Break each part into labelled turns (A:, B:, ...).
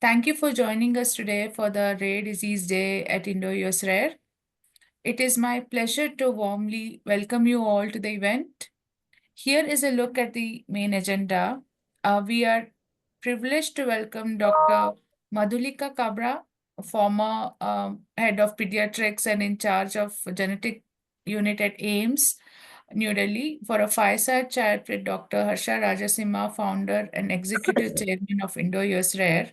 A: Thank you for joining us today for the Rare Disease Day at IndoUSrare. It is my pleasure to warmly welcome you all to the event. Here is a look at the main agenda. We are privileged to welcome Dr. Madhulika Kabra, former head of pediatrics and in charge of genetic unit at AIMS, New Delhi, for a fireside chat with Dr. Harsha Rajasimha, founder and executive chairman of IndoUSrare,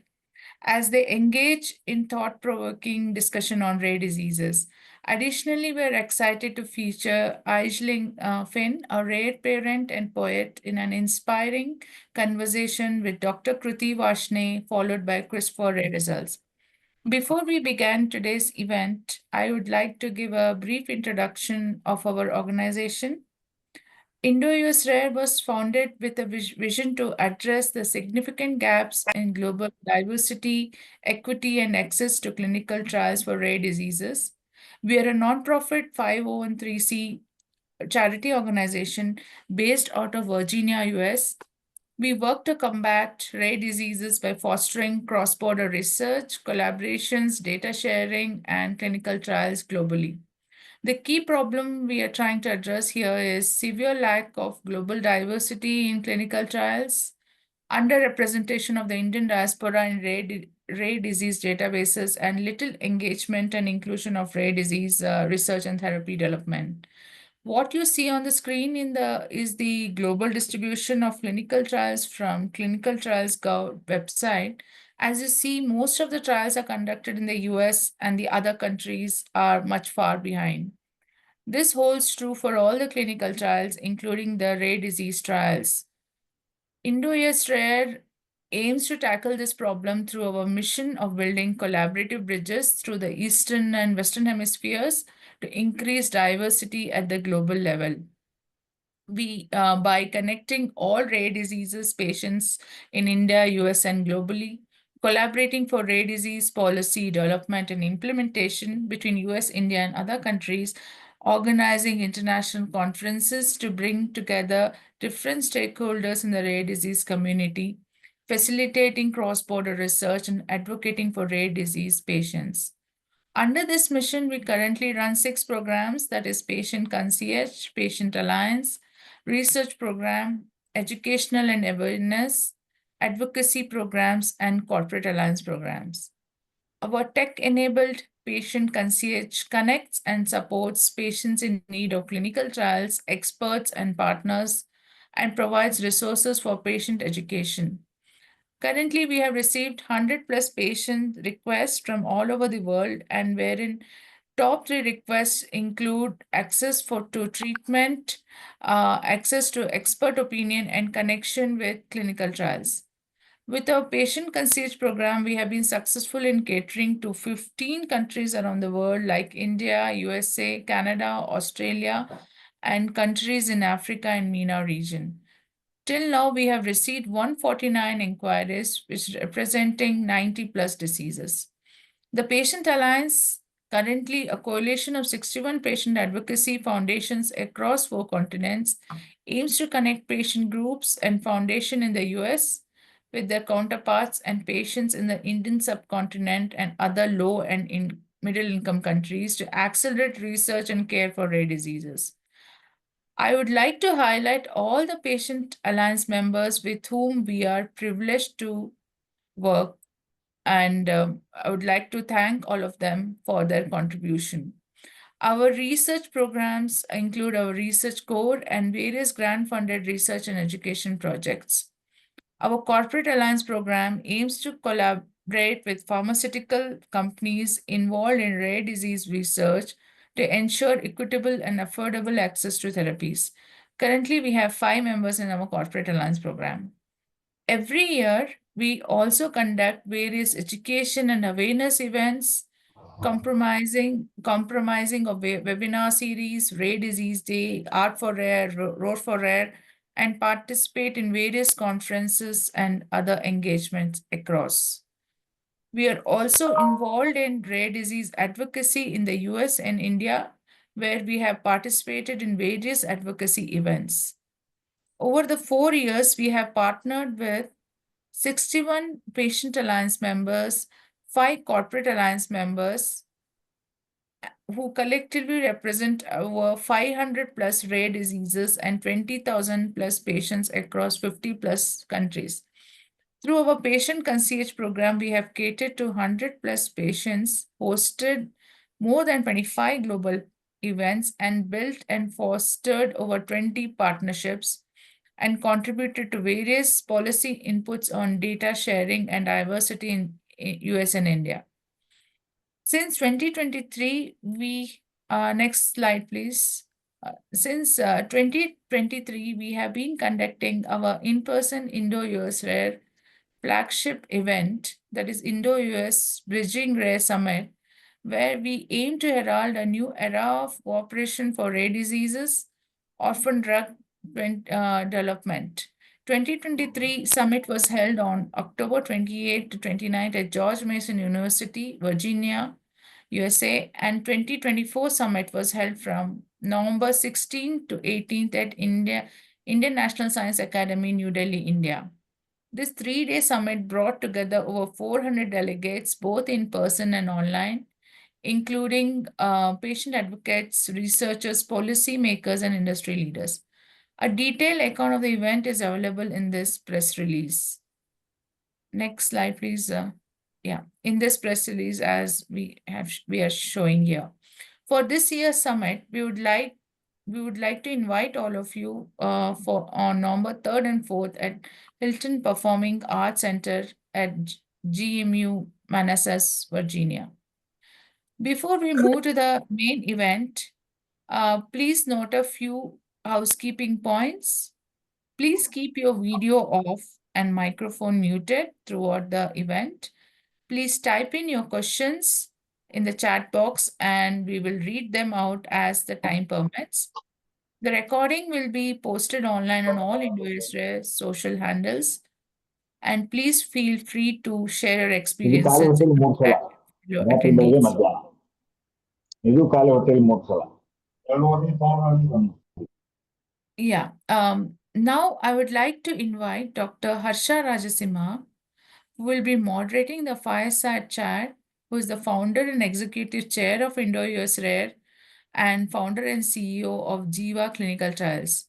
A: as they engage in thought-provoking discussion on rare diseases. Additionally, we're excited to feature Aisling Finn, a rare parent and poet, in an inspiring conversation with Dr. Kruti Varshney, followed by quiz for rare results. Before we begin today's event, I would like to give a brief introduction of our organization. IndoUSrare was founded with a vision to address the significant gaps in global diversity, equity, and access to clinical trials for rare diseases. We are a nonprofit 501(c) charity organization based out of Virginia, US. We work to combat rare diseases by fostering cross border research, collaborations, data sharing, and clinical trials globally. The key problem we are trying to address here is severe lack of global diversity in clinical trials, underrepresentation of the Indian diaspora in rare disease databases, and little engagement and inclusion of rare disease research and therapy development. What you see on the screen is the global distribution of clinical trials from Clinical Trials Gov website. As you see, most of the trials are conducted in the US and the other countries are much far behind. This holds true for all the clinical trials, including the rare disease trials. IndoUSrare aims to tackle this problem through our mission of building collaborative bridges through the Eastern and Western hemispheres to increase diversity at the global level. By connecting all rare diseases patients in India, US, and globally, collaborating for rare disease policy development and implementation between US, India, and other countries, organizing international conferences to bring together different stakeholders in the rare disease community, facilitating cross-border research, and advocating for rare disease patients. Under this mission, we currently run 6 programs, that is Patient Concierge, Patient Alliance, Research Program, Educational and Awareness, Advocacy Programs, and Corporate Alliance Programs. Our tech-enabled Patient Concierge connects and supports patients in need of clinical trials, experts, and partners, and provides resources for patient education. Currently, we have received 100 plus patient requests from all over the world, and wherein top 3 requests include access to treatment, access to expert opinion, and connection with clinical trials. With our patient concierge program, we have been successful in catering to 15 countries around the world like India, USA, Canada, Australia, and countries in Africa and MENA region. Till now, we have received 149 inquiries, which representing 90 plus diseases. The Patient Alliance, currently a coalition of 61 patient advocacy foundations across 4 continents, aims to connect patient groups and foundation in the US with their counterparts and patients in the Indian subcontinent and other low and middle income countries to accelerate research and care for rare diseases. I would like to highlight all the Patient Alliance members with whom we are privileged to work, and I would like to thank all of them for their contribution. Our research programs include our research core and various grant-funded research and education projects. Our Corporate Alliance program aims to collaborate with pharmaceutical companies involved in rare disease research to ensure equitable and affordable access to therapies. Currently, we have 5 members in our Corporate Alliance program. Every year, we also conduct various education and awareness events, compromising of webinar series, Rare Disease Day, Art for Rare, Road for Rare, and participate in various conferences and other engagements across. We are also involved in rare disease advocacy in the US and India, where we have participated in various advocacy events. Over the 4 years, we have partnered with 61 patient alliance members, 5 corporate alliance members, who collectively represent over 500 plus rare diseases and 20,000 plus patients across 50 plus countries. Through our patient concierge program, we have catered to 100 plus patients, hosted more than 25 global events, and built and fostered over 20 partnerships, and contributed to various policy inputs on data sharing and diversity in US and India. Since 2023, next slide, please. Since 2023, we have been conducting our in-person IndoUSrare flagship event, that is Indo-US Bridging Rare Summit, where we aim to herald a new era of cooperation for rare diseases, orphan drug development. 2023 summit was held on October 28 to 29 at George Mason University, Virginia, USA, and 2024 summit was held from November 16 to 18th at Indian National Science Academy, New Delhi, India. This 3-day summit brought together over 400 delegates, both in person and online, including patient advocates, researchers, policymakers, and industry leaders. A detailed account of the event is available in this press release. Next slide, please. Yeah, in this press release, as we are showing here. For this year's summit, we would like to invite all of you for on November 3rd and 4th at Hilton Performing Arts Center at GMU Manassas, Virginia. Before we move to the main event, please note a few housekeeping points. Please keep your video off and microphone muted throughout the event. Please type in your questions in the chat box and we will read them out as the time permits. The recording will be posted online on all IndoUSrare social handles. And please feel free to share your experiences and your attendees. Yeah. Now I would like to invite Dr. Harsha Rajasimha, who will be moderating the fireside chat, who is the founder and executive chair of IndoUSrare and founder and CEO of Jiva Clinical Trials.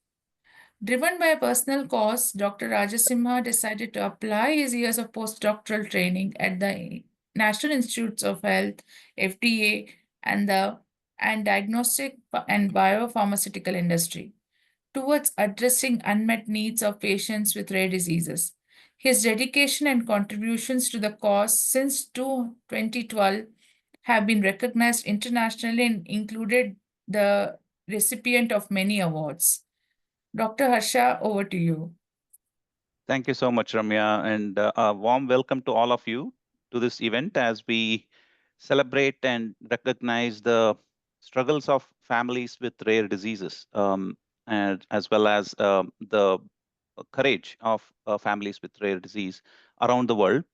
A: Driven by a personal cause, Dr. Rajasimha decided to apply his years of postdoctoral training at the National Institutes of Health, FDA, and diagnostic and biopharmaceutical industry towards addressing unmet needs of patients with rare diseases. His dedication and contributions to the cause since 2012 have been recognized internationally and included the recipient of many awards. Dr. Harsha, over to you.
B: Thank you so much, Ramya, and a warm welcome to all of you to this event as we celebrate and recognize the struggles of families with rare diseases, and as well as the courage of families with rare disease around the world.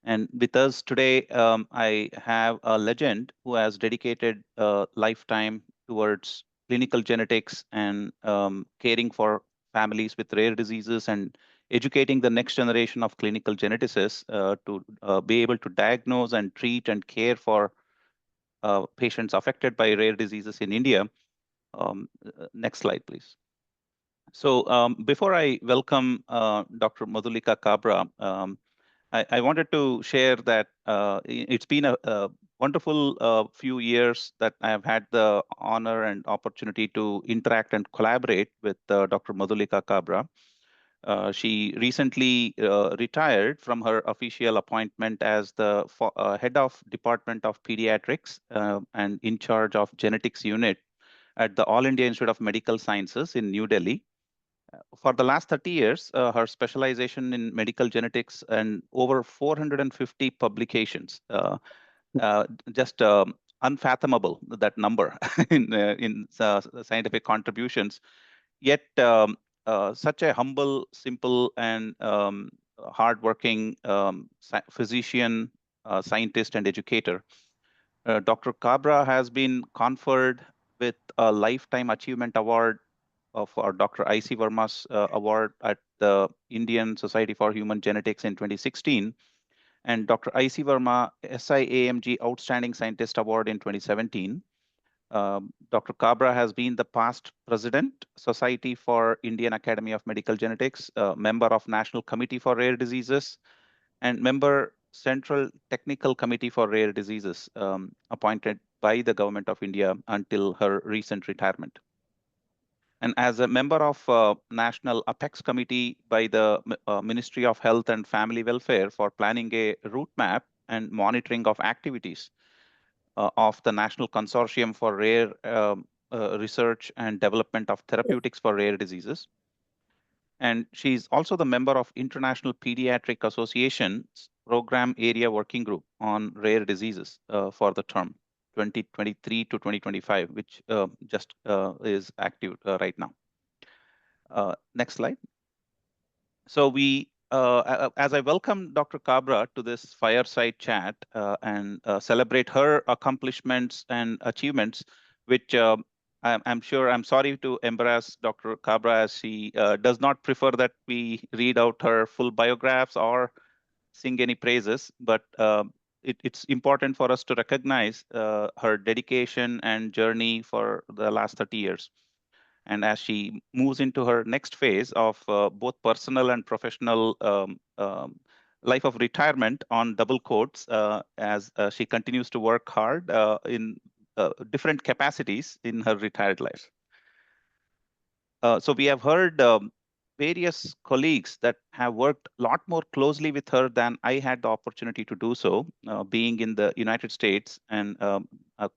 B: And with us today, I have a legend who has dedicated a lifetime towards clinical genetics and caring for families with rare diseases and educating the next generation of clinical geneticists to be able to diagnose and treat and care for patients affected by rare diseases in India. Next slide, please. So before I welcome Dr. Madhulika Kabra, I wanted to share that it's been a wonderful few years that I have had the honor and opportunity to interact and collaborate with Dr. Madhulika Kabra. She recently retired from her official appointment as the head of Department of Pediatrics and in charge of genetics unit at the All India Institute of Medical Sciences in New Delhi. For the last 30 years, her specialization in medical genetics and over 450 publications, just unfathomable, that number in scientific contributions. Yet such a humble, simple, and hardworking physician, scientist, and educator. Dr. Kabra has been conferred with a Lifetime Achievement Award for Dr. I.C. Verma's award at the Indian Society for Human Genetics in 2016, and Dr. I.C. Verma SIAMG Outstanding Scientist Award in 2017. Dr. Kabra has been the past president, Society for Indian Academy of Medical Genetics, member of National Committee for Rare Diseases, and member Central Technical Committee for Rare Diseases, appointed by the Government of India until her recent retirement. And as a member of National Apex Committee by the Ministry of Health and Family Welfare for planning a route map and monitoring of activities of the National Consortium for Rare Research and Development of Therapeutics for Rare Diseases. And she's also the member of International Pediatric Association's Program Area Working Group on Rare Diseases for the term 2023 to 2025, which just is active right now. Next slide. So as I welcome Dr. Kabra to this fireside chat and celebrate her accomplishments and achievements, which I'm sure I'm sorry to embarrass Dr. Kabra as she does not prefer that we read out her full biographs or sing any praises, but it's important for us to recognize her dedication and journey for the last 30 years. And as she moves into her next phase of both personal and professional life of retirement on double quotes, as she continues to work hard in different capacities in her retired life. So we have heard various colleagues that have worked a lot more closely with her than I had the opportunity to do so, being in the United States and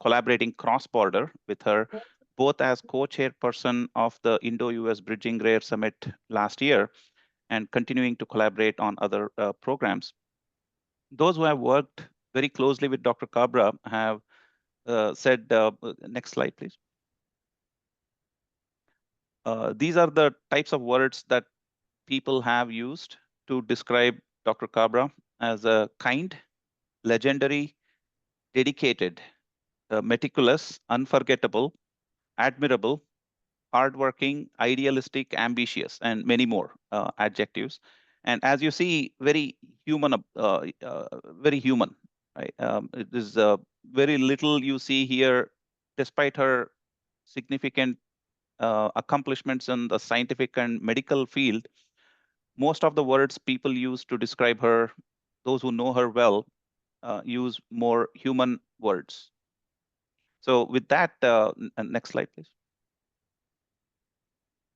B: collaborating cross-border with her, both as co-chairperson of the Indo-US Bridging Rare Summit last year and continuing to collaborate on other programs. Those who have worked very closely with Dr. Kabra have said, next slide, please. These are the types of words that people have used to describe Dr. Kabra as a kind, legendary, dedicated, meticulous, unforgettable, admirable, hardworking, idealistic, ambitious, and many more adjectives. And as you see, very human, very human. Right? It is very little you see here, despite her significant accomplishments in the scientific and medical field. Most of the words people use to describe her, those who know her well, use more human words. So with that, next slide, please.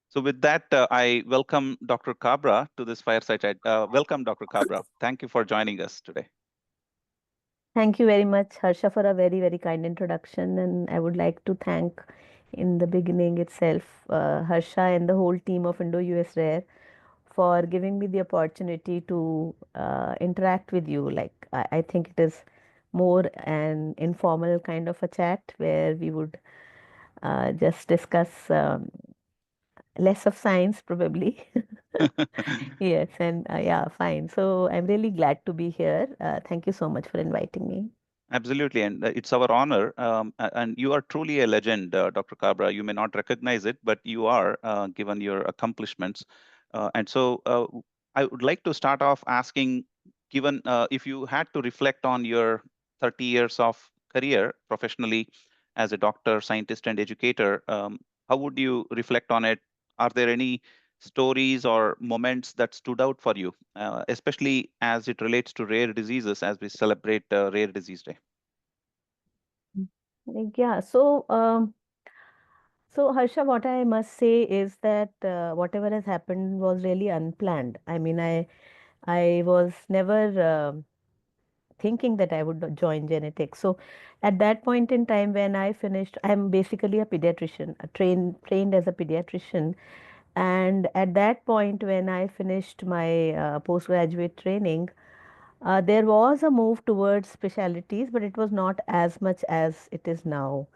B: So with that, I welcome Dr. Kabra to this fireside chat. Welcome, Dr. Kabra. Thank you for joining us today.
C: Thank you very much, Harsha, for a very, very kind introduction. And I would like to thank in the beginning itself, Harsha and the whole team of IndoUSrare for giving me the opportunity to interact with you. Like, I think it is more an informal kind of a chat where we would just discuss less of science, probably. Yes, and yeah, fine. So I'm really glad to be here. Thank you so much for inviting me.
B: Absolutely, and it's our honor. And you are truly a legend, Dr. Kabra. You may not recognize it, but you are, given your accomplishments. And so I would like to start off asking, given if you had to reflect on your 30 years of career professionally as a doctor, scientist, and educator, how would you reflect on it? Are there any stories or moments that stood out for you, especially as it relates to rare diseases as we celebrate Rare Disease Day?
C: Yeah, so Harsha, what I must say is that whatever has happened was really unplanned. I mean, I was never thinking that I would join genetics. So at that point in time when I finished, I'm basically a pediatrician, trained as a pediatrician. And at that point when I finished my postgraduate training, there was a move towards specialties, but it was not as much as it is now.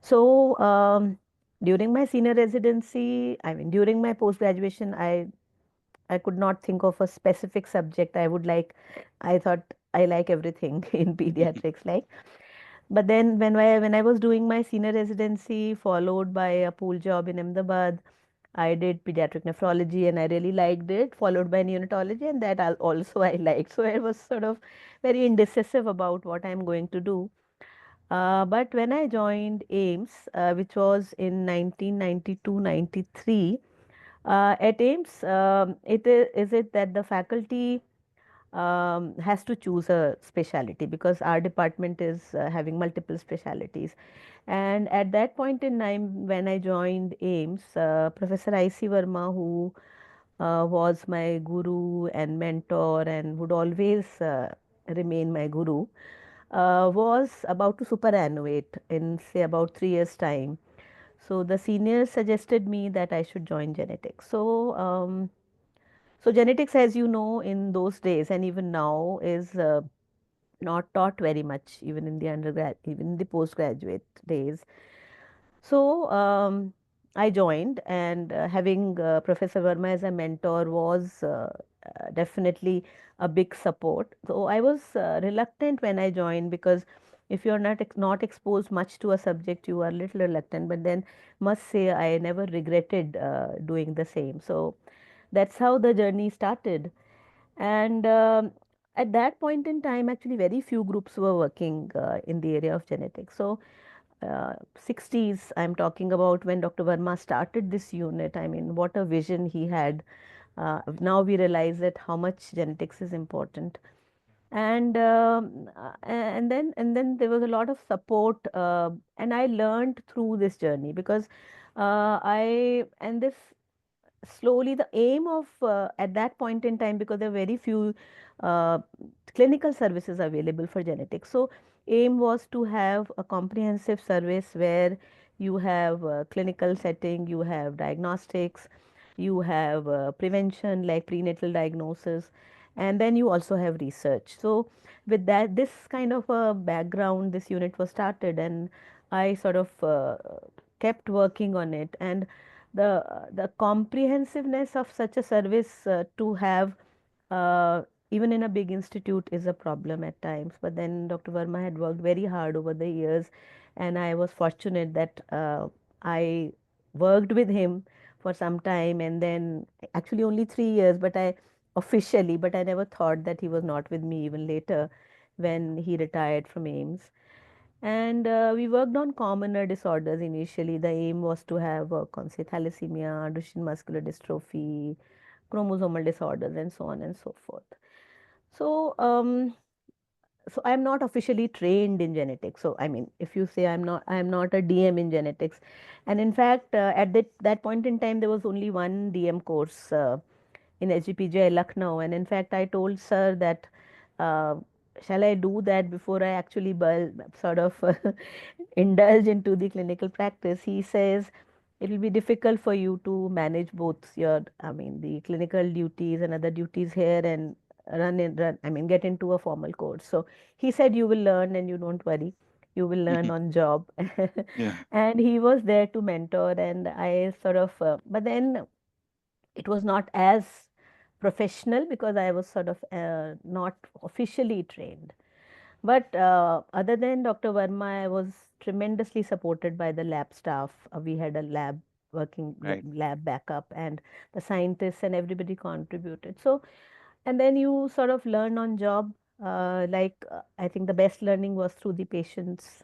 C: So during my senior residency, I mean during my post graduation, I could not think of a specific subject I would like. I thought I like everything in pediatrics, like. But then when I was doing my senior residency, followed by a pool job in Ahmedabad, I did pediatric nephrology and I really liked it, followed by neonatology, and that also I liked. So I was sort of very indecisive about what I'm going to do. But when I joined AIMS, which was in 1992-93, at AIMS, is it that the faculty has to choose a specialty because our department is having multiple specialties. And at that point in time, when I joined AIMS, Professor I.C. Verma, who was my guru and mentor and would always remain my guru, was about to superannuate in, say, about 3 years' time. So the seniors suggested me that I should join genetics. So genetics, as you know, in those days and even now, is not taught very much, even in the undergrad, even in the postgraduate days. So I joined, and having Professor Verma as a mentor was definitely a big support. So I was reluctant when I joined because if you're not exposed much to a subject, you are a little reluctant. But then, must say, I never regretted doing the same. So that's how the journey started. And at that point in time, actually, very few groups were working in the area of genetics. So 60s, I'm talking about when Dr. Verma started this unit. I mean, what a vision he had. Now we realize that how much genetics is important. And then there was a lot of support, and I learned through this journey because I and this slowly the aim of at that point in time, because there are very few uh, clinical services available for genetics, so aim was to have a comprehensive service where you have clinical setting, you have diagnostics, you have prevention like prenatal diagnosis, and then you also have research. So with that, this kind of a background, this unit was started, and I sort of kept working on it. And the comprehensiveness of such a service to have even in a big institute is a problem at times. But then Dr. Verma had worked very hard over the years, and I was fortunate that I worked with him for some time, and then actually only 3 years, but I officially, but I never thought that he was not with me even later when he retired from AIMS. And we worked on commoner disorders initially. The aim was to have work on, say, thalassemia, Duchenne muscular dystrophy, chromosomal disorders, and so on and so forth. So, so I'm not officially trained in genetics. So, I mean, if you say I'm not a DM in genetics. And in fact, at that point in time, there was only one DM course in HGPGI Lucknow. And in fact, I told sir that, uh, shall I do that before I actually sort of indulge into the clinical practice? He says it will be difficult for you to manage both your, I mean, the clinical duties and other duties here and I mean, get into a formal course. So he said, you will learn and you don't worry. You will learn on job.
B: Yeah.
C: And he was there to mentor, and I sort of, but then it was not as professional because I was sort of not officially trained. But other than Dr. Verma, I was tremendously supported by the lab staff. We had a lab working
B: Right.
C: lab backup, and the scientists and everybody contributed. So, and then you sort of learn on job. I think the best learning was through the patients,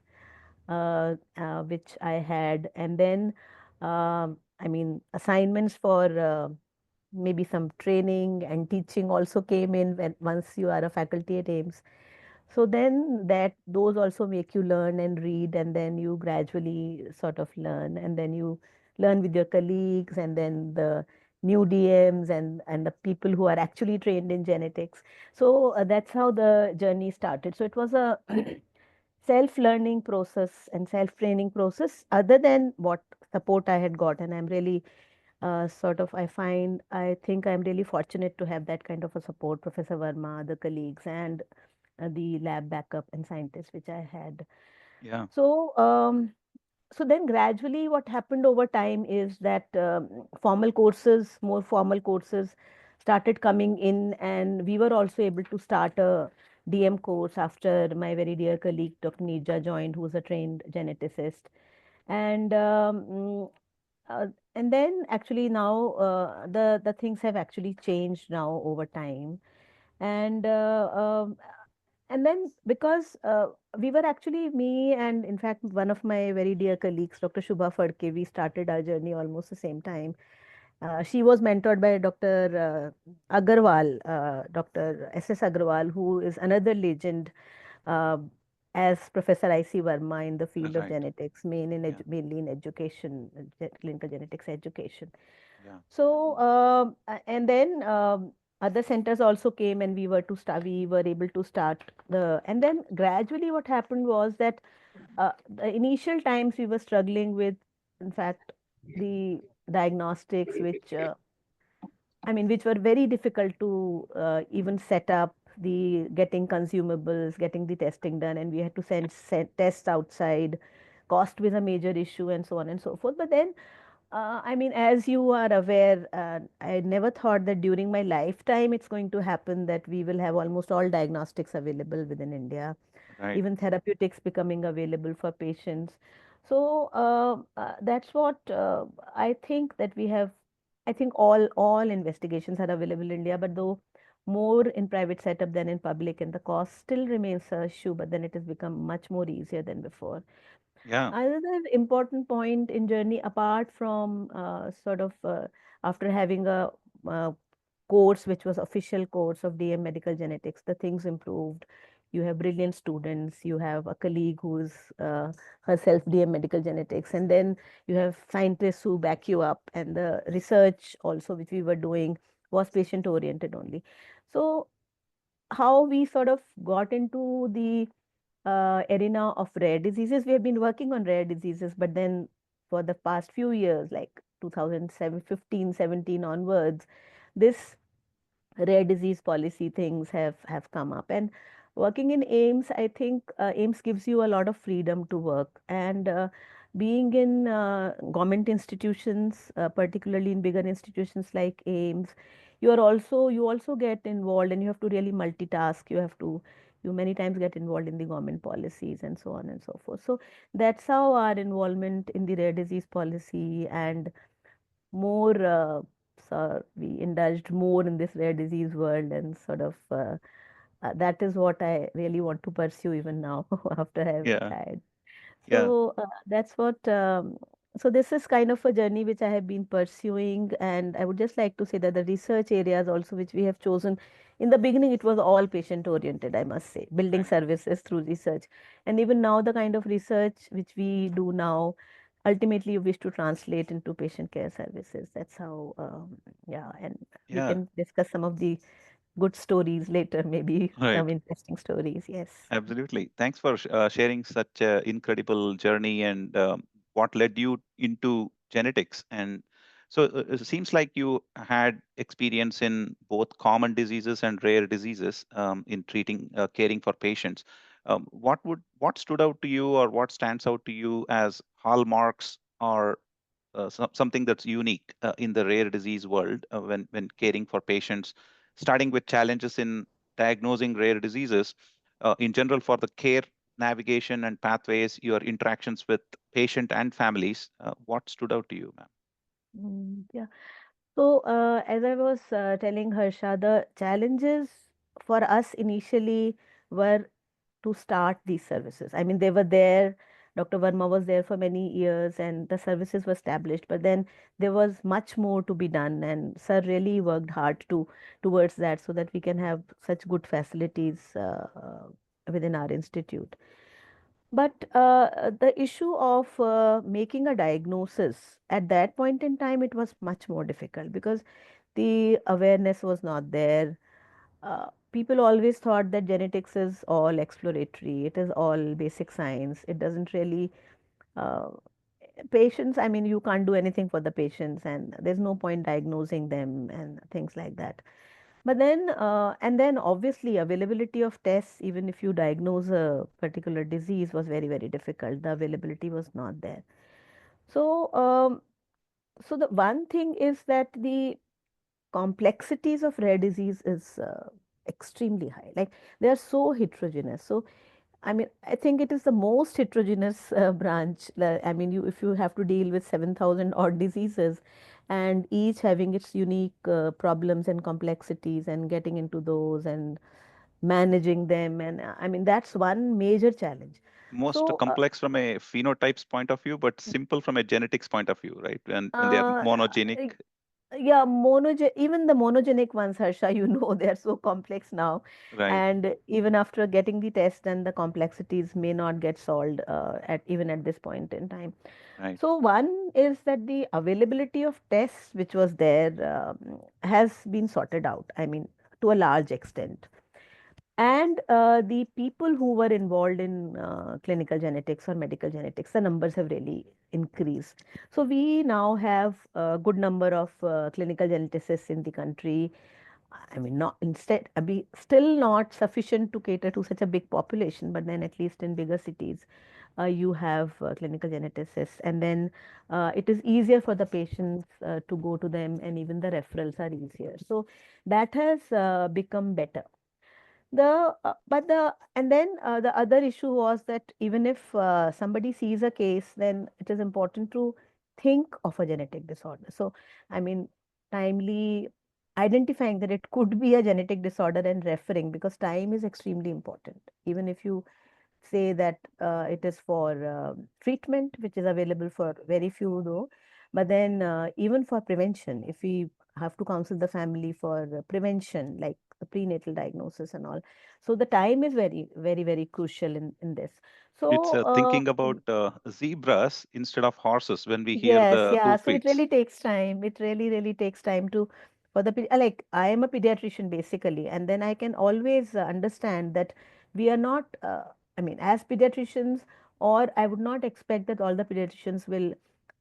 C: which I had, and then I mean assignments for maybe some training and teaching also came in when once you are a faculty at AIMS. So then that those also make you learn and read, and then you gradually sort of learn, and then you learn with your colleagues, and then the new DMs and the people who are actually trained in genetics. So that's how the journey started. So it was a self-learning process and self-training process, other than what support I had got, and I'm really I think I'm really fortunate to have that kind of a support, Professor Verma, the colleagues, and the lab backup and scientists which I had.
B: Yeah.
C: So, so then gradually what happened over time is that more formal courses started coming in, and we were also able to start a DM course after my very dear colleague Dr. Nija joined, who's a trained geneticist. And and then actually now the things have actually changed now over time, and and then because we were actually, me and in fact one of my very dear colleagues, Dr. Shubha Fadke, we started our journey almost the same time. She was mentored by Dr. Agarwal, Dr. S.S. Agarwal, who is another legend uh, as Professor I.C. Verma in the field of
B: Right.
C: genetics,
B: Yeah.
C: mainly in education, clinical genetics education.
B: Yeah.
C: So, and then other centers also came, and we were able to start and then gradually what happened was that the initial times we were struggling with, in fact, the diagnostics, which were very difficult to even set up, the getting consumables, getting the testing done, and we had to send tests outside. Cost was a major issue, and so on and so forth. But then as you are aware, I never thought that during my lifetime it's going to happen that we will have almost all diagnostics available within India,
B: Right.
C: even therapeutics becoming available for patients. So that's what I think that we have. I think all investigations are available in India, but though more in private setup than in public, and the cost still remains a issue. But then it has become much more easier than before.
B: Yeah.
C: Another important point in journey, apart from after having a uh, course which was official course of DM medical genetics, the things improved. You have brilliant students, you have a colleague who's herself DM medical genetics, and then you have scientists who back you up, and the research also which we were doing was patient oriented only. So how we sort of got into the arena of rare diseases. We have been working on rare diseases, but then for the past few years, like 2007, 15, 17 onwards, this rare disease policy things have come up. And working in AIMS, I think AIMS gives you a lot of freedom to work. And being in government institutions, particularly in bigger institutions like AIMS, you also get involved, and you have to really multitask. You many times get involved in the government policies and so on and so forth. So that's how our involvement in the rare disease policy and more so we indulged more in this rare disease world, and that is what I really want to pursue even now after I've
B: Yeah.
C: retired.
B: Yeah.
C: So that's what. So this is kind of a journey which I have been pursuing, and I would just like to say that the research areas also which we have chosen, in the beginning it was all patient oriented, I must say, building
B: Right.
C: services through research, and even now the kind of research which we do now, ultimately you wish to translate into patient care services. That's how, yeah, and we
B: Yeah.
C: can discuss some of the good stories later, maybe some
B: Right.
C: interesting stories. Yes.
B: Absolutely. Thanks for sharing such an incredible journey and what led you into genetics. And so it seems like you had experience in both common diseases and rare diseases in treating, caring for patients. What stood out to you, or what stands out to you as hallmarks, or something that's unique in the rare disease world when caring for patients, starting with challenges in diagnosing rare diseases in general for the care navigation and pathways, your interactions with patient and families. What stood out to you, ma'am?
C: Yeah. So, as I was telling Harsha, the challenges for us initially were to start these services. I mean, they were there. Dr. Verma was there for many years, and the services were established. But then there was much more to be done, and Sir really worked hard towards that, so that we can have such good facilities within our institute. But the issue of making a diagnosis at that point in time, it was much more difficult because the awareness was not there. People always thought that genetics is all exploratory, it is all basic science. It doesn't really, uh, patients, I mean, you can't do anything for the patients, and there's no point diagnosing them and things like that. But then, and then obviously, availability of tests, even if you diagnose a particular disease, was very, very difficult. The availability was not there. So, so the one thing is that the complexities of rare disease is extremely high. Like they are so heterogeneous. So I mean, I think it is the most heterogeneous branch. I mean, if you have to deal with 7,000 odd diseases and each having its unique problems and complexities and getting into those and managing them. And I mean, that's one major challenge.
B: Most
C: So,
B: complex from a phenotypes point of view, but simple from a genetics point of view, right? When they are
C: uh,
B: monogenic,
C: yeah, even the monogenic ones, Harsha, they're so complex now.
B: right,
C: And even after getting the test, then the complexities may not get solved at even at this point in time.
B: right.
C: So one is that the availability of tests, which was there, has been sorted out. I mean, to a large extent. And the people who were involved in clinical genetics or medical genetics, the numbers have really increased. So we now have a good number of clinical geneticists in the country. I mean, not instead, still not sufficient to cater to such a big population, but then at least in bigger cities, you have clinical geneticists, and then it is easier for the patients to go to them, and even the referrals are easier. So that has become better. The other issue was that even if somebody sees a case, then it is important to think of a genetic disorder. So, I mean, timely identifying that it could be a genetic disorder and referring, because time is extremely important. Even if you say that it is for treatment, which is available for very few though, but then even for prevention, if we have to counsel the family for prevention, like the prenatal diagnosis and all, so the time is very, very, very crucial in this.
B: It's
C: So,
B: thinking about zebras instead of horses when we hear
C: yes,
B: the
C: yeah.
B: hoof
C: So it
B: beats.
C: really takes time. It really, really takes time to for like I am a pediatrician basically, and then I can always understand that we are not. I mean, as pediatricians, or I would not expect that all the pediatricians will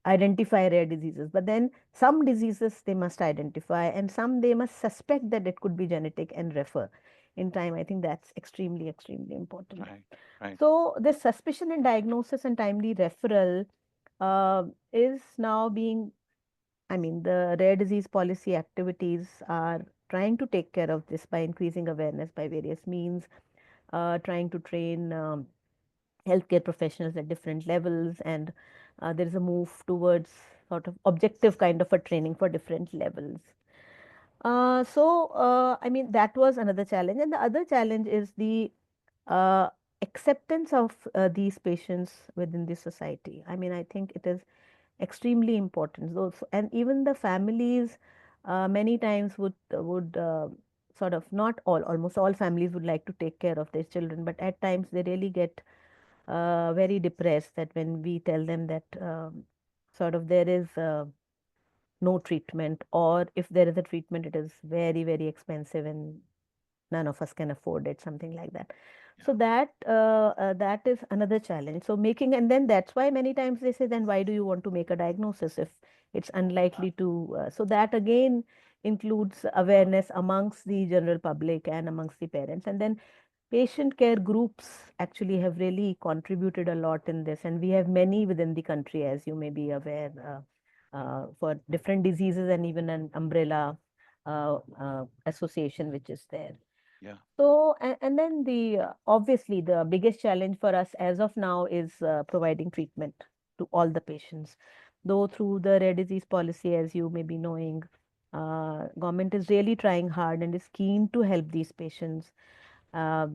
C: identify rare diseases. But then some diseases they must identify, and some they must suspect that it could be genetic and refer in time. I think that's extremely, extremely important.
B: Right, right,
C: So this suspicion and diagnosis and timely referral is now being, I mean, the rare disease policy activities are trying to take care of this by increasing awareness by various means, trying to train healthcare professionals at different levels, and there is a move towards sort of objective kind of a training for different levels. I mean, that was another challenge. And the other challenge is the uh, acceptance of these patients within the society. I mean, I think it is extremely important. And even the families many times would sort of, not all, almost all families would like to take care of their children, but at times they really get very depressed that when we tell them that sort of there is no treatment, or if there is a treatment, it is very, very expensive and none of us can afford it, something like that.
B: yeah,
C: So that is another challenge. So making, and then that's why many times they say, then why do you want to make a diagnosis if it's unlikely to? So that again includes awareness amongst the general public and amongst the parents. And then patient care groups actually have really contributed a lot in this, and we have many within the country, as you may be aware, for different diseases, and even an umbrella association which is there.
B: yeah,
C: So, and then obviously the biggest challenge for us as of now is providing treatment to all the patients. Though through the rare disease policy, as you may be knowing, government is really trying hard and is keen to help these patients. A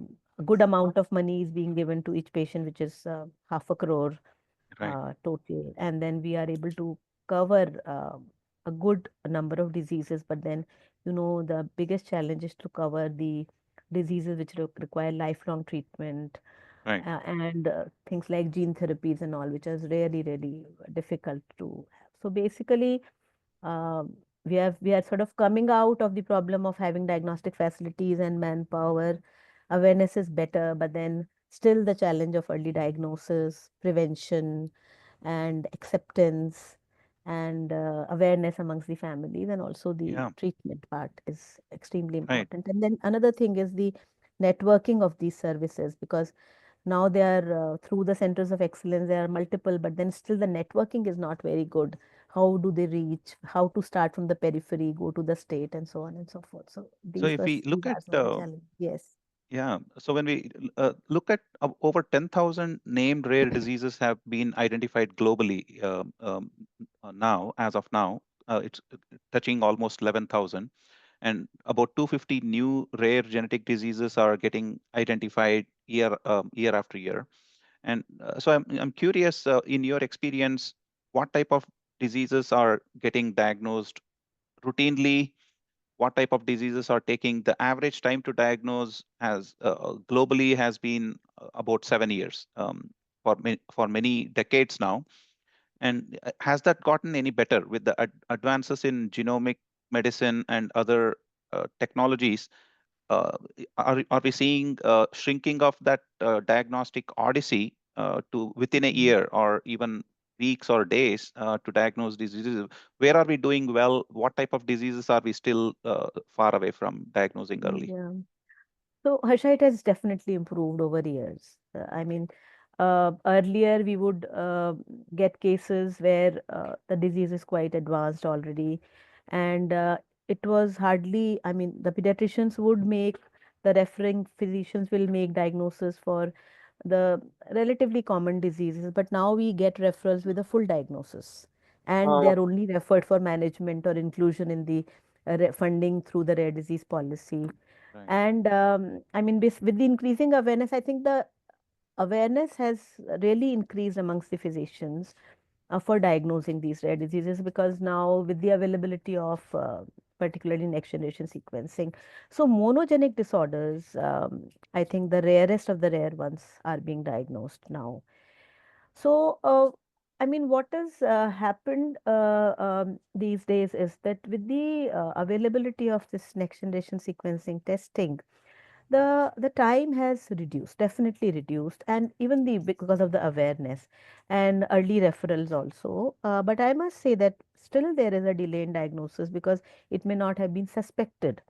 C: good amount of money is being given to each patient, which is half a crore
B: right.
C: total, and then we are able to cover a good number of diseases. But then, the biggest challenge is to cover the diseases which require lifelong treatment,
B: Right.
C: and things like gene therapies and all, which is really, really difficult to have. So basically, um, we are sort of coming out of the problem of having diagnostic facilities and manpower. Awareness is better, but then still the challenge of early diagnosis, prevention, and acceptance, and awareness amongst the families, and also the
B: Yeah,
C: treatment part is extremely
B: right.
C: important. And then another thing is the networking of these services, because now they are through the centers of excellence, there are multiple, but then still the networking is not very good. How do they reach? How to start from the periphery, go to the state, and so on and so forth. So
B: So if we
C: these
B: look at
C: are some of the challenges. Yes.
B: Yeah. So when we look at over 10,000 named rare diseases have been identified globally now, as of now, it's touching almost 11,000, and about 250 new rare genetic diseases are getting identified year after year. And so I'm curious, in your experience, what type of diseases are getting diagnosed routinely? What type of diseases are taking the average time to diagnose has globally has been about 7 years, for many decades now. And has that gotten any better with the advances in genomic medicine and other technologies? Are we seeing shrinking of that diagnostic odyssey to within a
C: Mhm.
B: year or even weeks or days to diagnose diseases? Where are we doing well? What type of diseases are we still far away from diagnosing early?
C: Yeah. So Harsha, it has definitely improved over years. I mean, earlier we would get cases where the disease is quite advanced already, and it was hardly, I mean, the pediatricians would make, the referring physicians will make diagnosis for the relatively common diseases, but now we get referrals with a full diagnosis, and they are only referred for management or inclusion in the funding through the rare disease policy.
B: Right.
C: And I mean, with the increasing awareness, I think the awareness has really increased amongst the physicians for diagnosing these rare diseases, because now with the availability of particularly next generation sequencing, so monogenic disorders, I think the rarest of the rare ones are being diagnosed now. So, I mean, what has happened these days is that with the availability of this next generation sequencing testing, the time has reduced, definitely reduced, and even the because of the awareness and early referrals also. But I must say that still there is a delay in diagnosis because it may not have been suspected.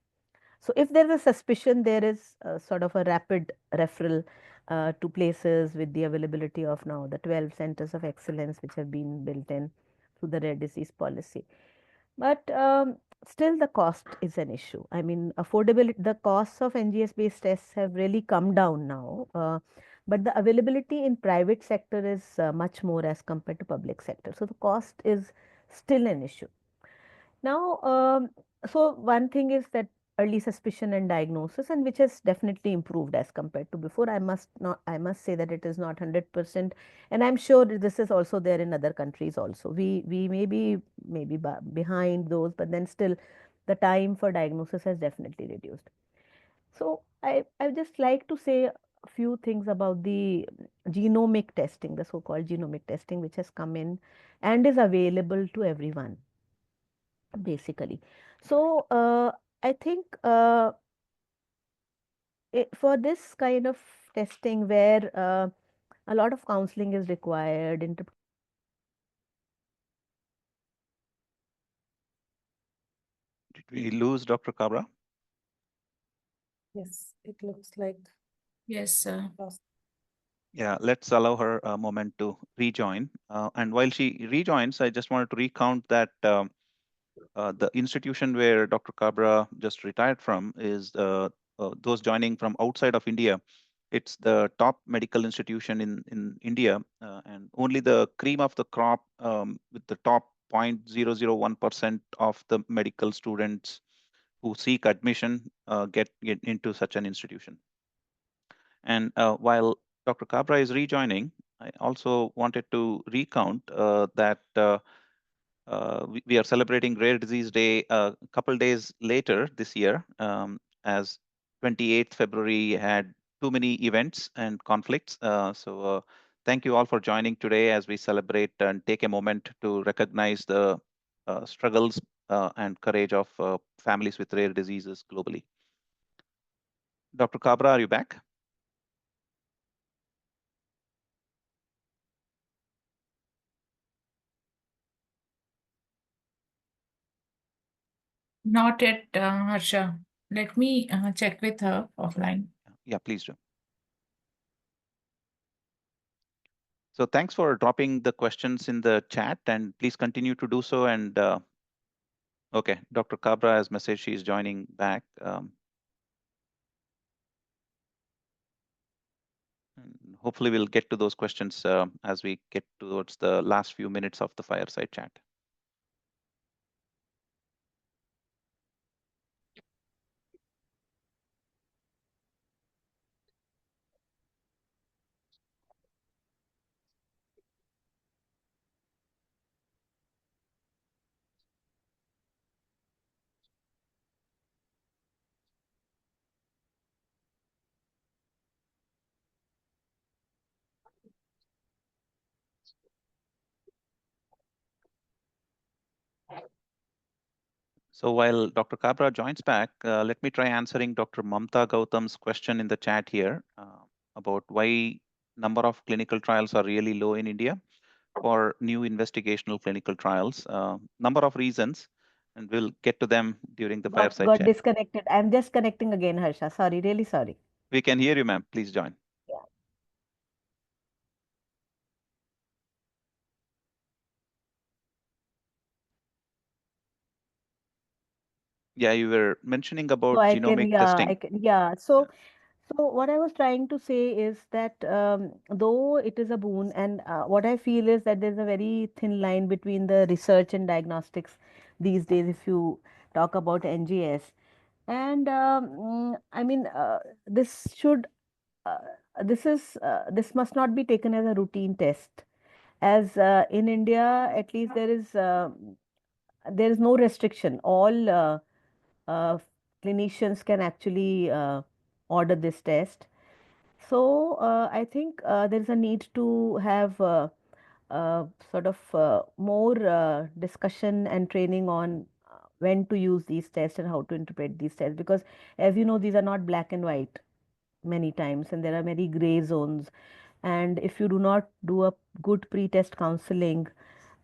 C: So if there is a suspicion, there is sort of a rapid referral to places with the availability of now the 12 centers of excellence which have been built in through the rare disease policy. But still the cost is an issue. I mean, affordability, the costs of NGS based tests have really come down now. But the availability in private sector is much more as compared to public sector. So the cost is still an issue. Now, so one thing is that early suspicion and diagnosis, and which has definitely improved as compared to before. I must say that it is not 100%, and I'm sure that this is also there in other countries also. We may be maybe behind those, but then still, the time for diagnosis has definitely reduced. So I just like to say a few things about the genomic testing, the so-called genomic testing, which has come in and is available to everyone basically. So I think for this kind of testing where a lot of counseling is required,
B: Did we lose Dr. Kabra?
A: Yes, it looks like. Yes, lost.
B: Yeah, let's allow her a moment to rejoin. And while she rejoins, I just wanted to recount that the institution where Dr. Kabra just retired from is those joining from outside of India. It's the top medical institution in India, and only the cream of the crop with the top 0.001% of the medical students who seek admission get into such an institution. And while Dr. Kabra is rejoining, I also wanted to recount that we are celebrating Rare Disease Day a couple days later this year, as 28th February had too many events and conflicts. So thank you all for joining today as we celebrate and take a moment to recognize the struggles and courage of families with rare diseases globally. Dr. Kabra, are you back?
A: Not yet, Harsha. Let me check with her offline.
B: Yeah, please do. So thanks for dropping the questions in the chat, and please continue to do so. And okay, Dr. Kabra has messaged she is joining back. hopefully we'll get to those questions as we get towards the last few minutes of the fireside chat. So while Dr. Kabra joins back, let me try answering Dr. Mamta Gautam's question in the chat here about why number of clinical trials are really low in India for new investigational clinical trials. Number of reasons, and we'll get to them during the fireside
C: Got
B: chat.
C: disconnected. I'm just connecting again, Harsha. Sorry, really sorry.
B: We can hear you, ma'am. Please join.
C: Yeah.
B: Yeah, you were mentioning
C: So
B: about
C: I can,
B: genomic
C: yeah,
B: testing.
C: yeah.
B: Yeah,
C: So what I was trying to say is that though it is a boon, and what I feel is that there's a very thin line between the research and diagnostics these days. If you talk about NGS, and I mean, this should, uh, this must not be taken as a routine test. As in India, at least there is no restriction. All uh, clinicians can actually order this test. So I think there is a need to have sort of more discussion and training on when to use these tests and how to interpret these tests, because as you know, these are not black and white many times, and there are many gray zones. And if you do not do a good pre-test counseling,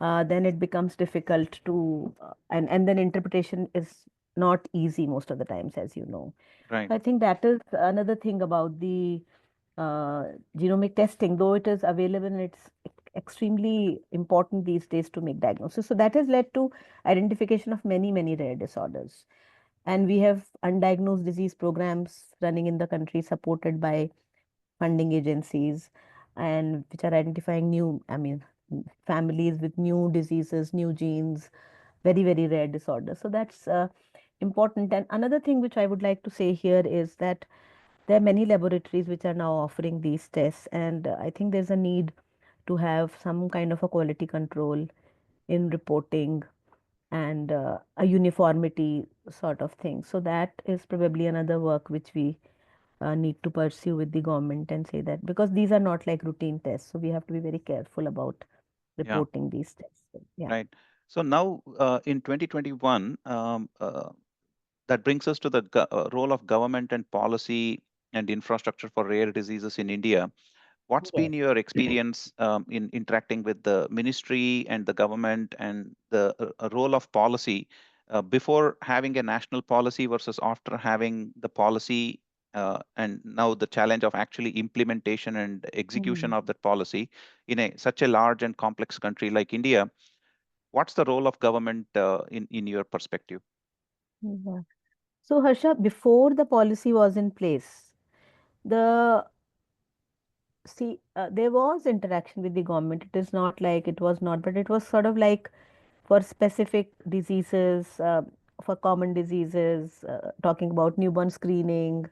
C: then it becomes difficult to, and then interpretation is not easy most of the times, as you know.
B: right.
C: So I think that is another thing about the uh, genomic testing, though it is available and it's extremely important these days to make diagnosis. So that has led to identification of many, many rare disorders. And we have undiagnosed disease programs running in the country supported by funding agencies, and which are identifying new, I mean, families with new diseases, new genes, very, very rare disorders. So that's important. And another thing which I would like to say here is that there are many laboratories which are now offering these tests, and I think there's a need to have some kind of a quality control in reporting and a uniformity sort of thing. So that is probably another work which we need to pursue with the government and say that, because these are not like routine tests, so we have to be very careful about
B: Yeah,
C: reporting these tests. So, yeah.
B: right. So now in 2021, that brings us to the role of government and policy and infrastructure for rare diseases in India. What's been
C: Yes.
B: your experience in interacting with the ministry and the government and the role of policy before having a national policy versus after having the policy, and now the challenge of actually implementation and execution
C: Mhm.
B: of that policy in such a large and complex country like India? What's the role of government in your perspective?
C: Yeah. So, Harsha, before the policy was in place, the see, there was interaction with the government. It is not like it was not, but it was sort of like for specific diseases, for common diseases, talking about newborn screening,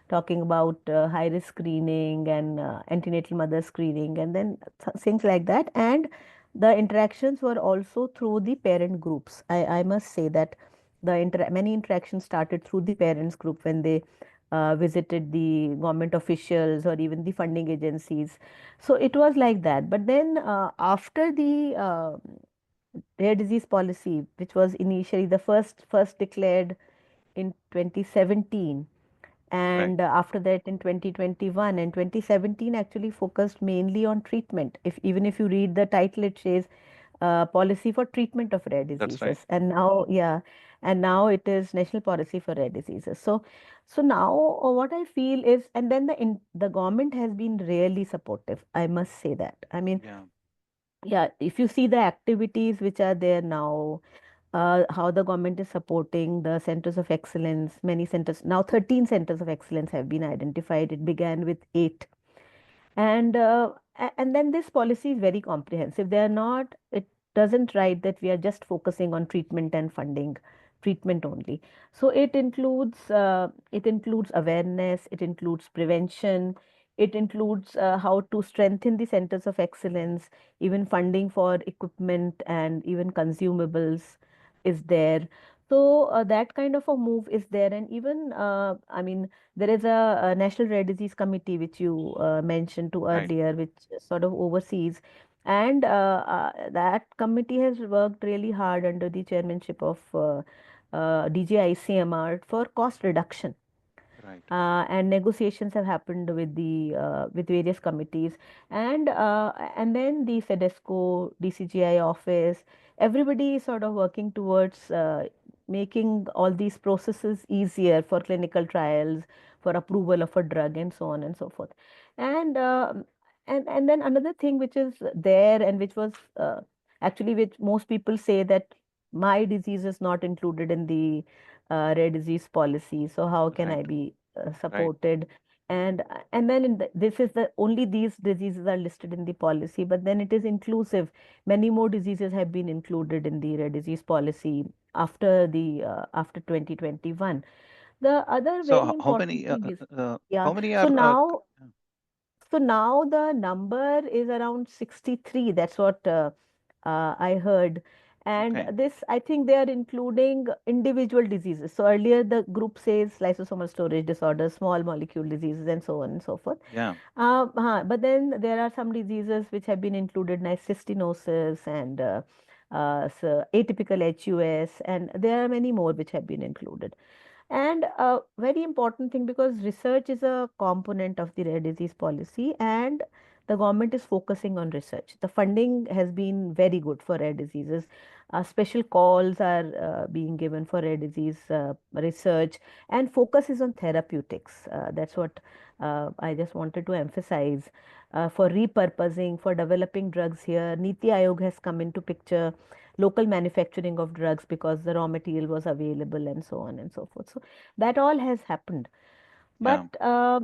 C: talking about high risk screening and antenatal mother screening, and then things like that. And the interactions were also through the parent groups. I must say that many interactions started through the parents group when they visited the government officials or even the funding agencies. So it was like that. But then after the rare disease policy, which was initially the first declared in 2017,
B: Right.
C: and after that in 2021, and 2017 actually focused mainly on treatment. If even if you read the title, it says policy for treatment of rare
B: That's right.
C: diseases, and now, yeah, and now it is national policy for rare diseases. So now what I feel is, and then the government has been really supportive, I must say that. I mean,
B: Yeah.
C: yeah, if you see the activities which are there now, how the government is supporting the centers of excellence, many centers, now 13 centers of excellence have been identified. It began with 8. And then this policy is very comprehensive. They are not, it doesn't write that we are just focusing on treatment and funding treatment only. So it includes awareness, it includes prevention, it includes how to strengthen the centers of excellence, even funding for equipment and even consumables is there. So that kind of a move is there. And even I mean, there is a National Rare Disease Committee, which you mentioned to
B: Right.
C: earlier, which sort of oversees. And that committee has worked really hard under the chairmanship of DGICMR for cost reduction,
B: Right.
C: and negotiations have happened with the with various committees, and then the SEDESCO, DCGI office, everybody is sort of working towards making all these processes easier for clinical trials, for approval of a drug, and so on and so forth. And and then another thing which is there, and which was actually, which most people say, that my disease is not included in the rare disease policy, so how can
B: Right.
C: I be
B: Right.
C: supported? And then this is the only these diseases are listed in the policy, but then it is inclusive. Many more diseases have been included in the rare disease policy after the after 2021. The other
B: So
C: very important thing is, yeah,
B: how many
C: so
B: are
C: now so now the number is around 63. That's what I heard. And
B: okay?
C: this, I think they are including individual diseases. So earlier the group says lysosomal storage disorders, small molecule diseases, and so on and so forth.
B: Yeah.
C: But then there are some diseases which have been included, like cystinosis and so atypical HUS, and there are many more which have been included. And a very important thing, because research is a component of the rare disease policy, and the government is focusing on research. The funding has been very good for rare diseases. Special calls are being given for rare disease research, and focus is on therapeutics. That's what I just wanted to emphasize. For repurposing, for developing drugs here, Niti Aayog has come into picture, local manufacturing of drugs because the raw material was available, and so on and so forth. So that all has happened. But
B: Yeah.